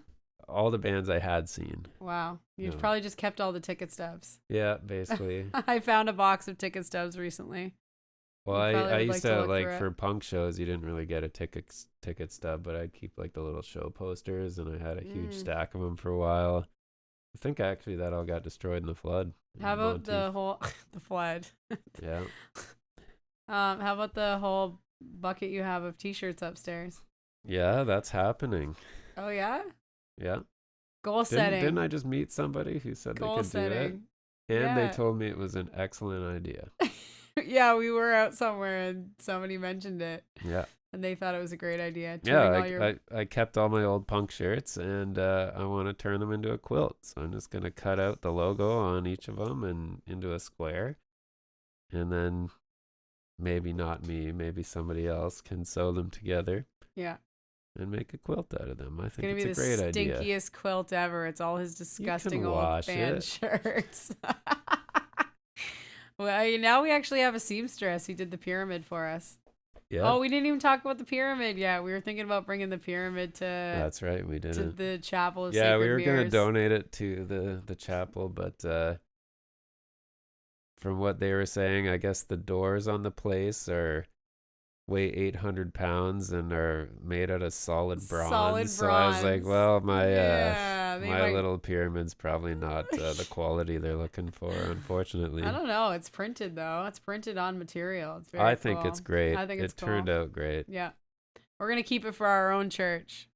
all the bands I had seen. Wow. You've No. probably just kept all the ticket stubs. Yeah, basically. I found a box of ticket stubs recently. Well, You probably I would used like to to look like through it. for punk shows, you didn't really get a ticket stub, but I'd keep like the little show posters, and I had a huge stack of them for a while. I think actually that all got destroyed in the flood. How in about Monteith. the whole the flood? Yeah. How about the whole bucket you have of t-shirts upstairs? Yeah, that's happening. Oh yeah? Yeah. Goal setting. Didn't I just meet somebody who said Goal they could do it? setting. And they Yeah. told me it was an excellent idea. Yeah, we were out somewhere and somebody mentioned it Yeah. and they thought it was a great idea. Yeah, I kept all my old punk shirts, and I want to turn them into a quilt. So I'm just going to cut out the logo on each of them and into a square. And then maybe not me, maybe somebody else can sew them together. Yeah. And make a quilt out of them. I think It's it's gonna a be great the idea. stinkiest quilt ever. It's all his disgusting old wash band it. shirts. Well, now we actually have a seamstress. He did the pyramid for us. Yeah. Oh, we didn't even talk about the pyramid yet. We were thinking about bringing the pyramid to That's right, we to didn't. the chapel of Yeah, Sacred we were going to Mirrors. donate it to the chapel, but from what they were saying, I guess the doors on the place weigh 800 pounds and are made out of solid bronze. Solid So I was like, bronze. well, my they my might- little pyramid's probably not the quality they're looking for, unfortunately. I don't know. It's printed though. It's printed on material. It's very I think cool. it's great. I think it's it turned cool. out great. Yeah. We're gonna keep it for our own church.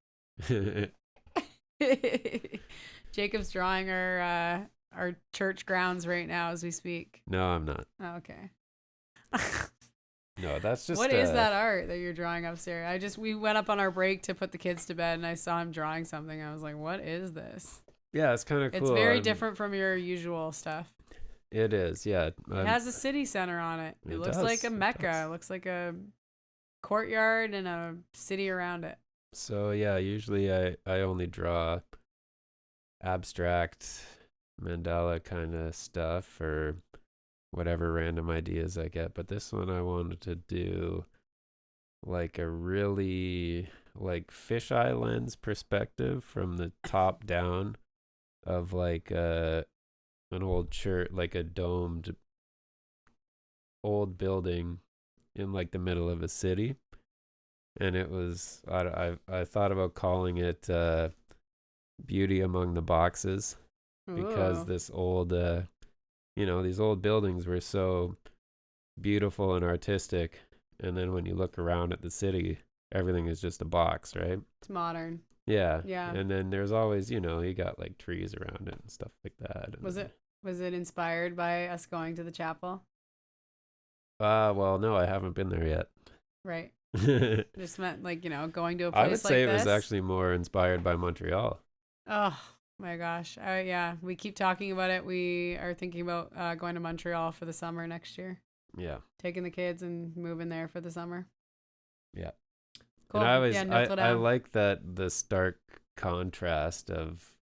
Jacob's drawing our church grounds right now as we speak. No, I'm not. Oh, okay. No, that's just What is that art that you're drawing upstairs? We went up on our break to put the kids to bed and I saw him drawing something. I was like, what is this? Yeah, it's kind of cool. It's very different from your usual stuff. It is, yeah. It has a city center on it. It looks does, like a it mecca. does. It looks like a courtyard and a city around it. So yeah, usually I only draw abstract mandala kind of stuff or whatever random ideas I get. But this one I wanted to do like a really like fisheye lens perspective from the top down of like an old church, like a domed old building in like the middle of a city. And it was I thought about calling it Beauty Among the Boxes, because Ooh. this old these old buildings were so beautiful and artistic, and then when you look around at the city, everything is just a box, right? It's modern. Yeah. Yeah. And then there's always, you know, you got like trees around it and stuff like that. And Was it inspired by us going to the chapel? well, no, I haven't been there yet. Right. Just meant like, going to a I place would say like it was this. actually more inspired by Montreal. Oh my gosh. Yeah. We keep talking about it. We are thinking about going to Montreal for the summer next year. Yeah. Taking the kids and moving there for the summer. Yeah. Cool. And I always, notes will I down. like that the stark contrast of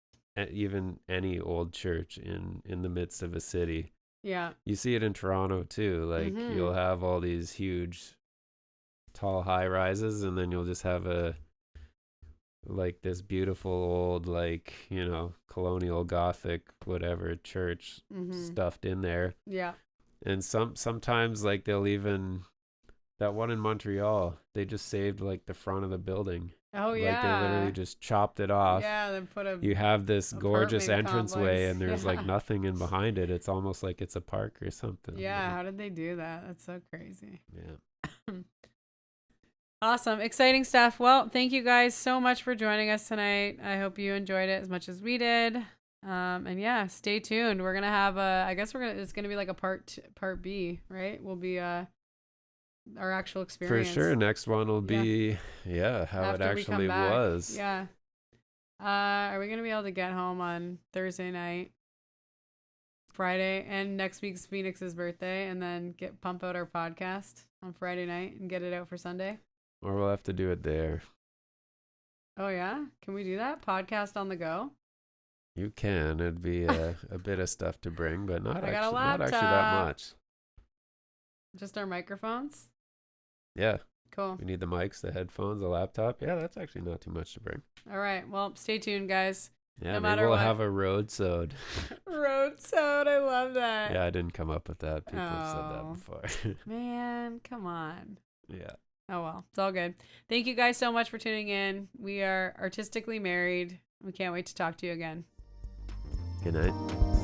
even any old church in the midst of a city. Yeah. You see it in Toronto too. Like you'll have all these huge, tall high rises, and then you'll just have like this beautiful old, like, you know, colonial Gothic whatever church stuffed in there. Yeah. And sometimes like they'll even, that one in Montreal, they just saved like the front of the building. Oh Like yeah. they literally just chopped it off. Yeah, then put You have this gorgeous apartment entranceway complex. and there's Yeah. like nothing in behind it. It's almost like it's a park or something. Yeah, how did they do that? That's so crazy. Yeah. Awesome. Exciting stuff. Well, thank you guys so much for joining us tonight. I hope you enjoyed it as much as we did. And yeah, stay tuned. We're going to have it's going to be like a part B, right? Will be our actual experience. For sure. Next one will be, how After it we come actually back. was. Yeah. Are we going to be able to get home on Thursday night, Friday, and next week's Phoenix's birthday, and then pump out our podcast on Friday night and get it out for Sunday? Or we'll have to do it there. Oh yeah? Can we do that? Podcast on the go? You can. It'd be a bit of stuff to bring, but not I got a not actually that laptop. much. Just our microphones? Yeah. Cool. We need the mics, the headphones, the laptop. Yeah, that's actually not too much to bring. All right. Well, stay tuned, guys. Yeah, No maybe matter we'll what. have a road sewed. Road sound. I love that. Yeah, I didn't come up with that. People have said that Oh. before. Man, come on. Yeah. Oh well, it's all good. Thank you guys so much for tuning in. We are artistically married. We can't wait to talk to you again. Good night.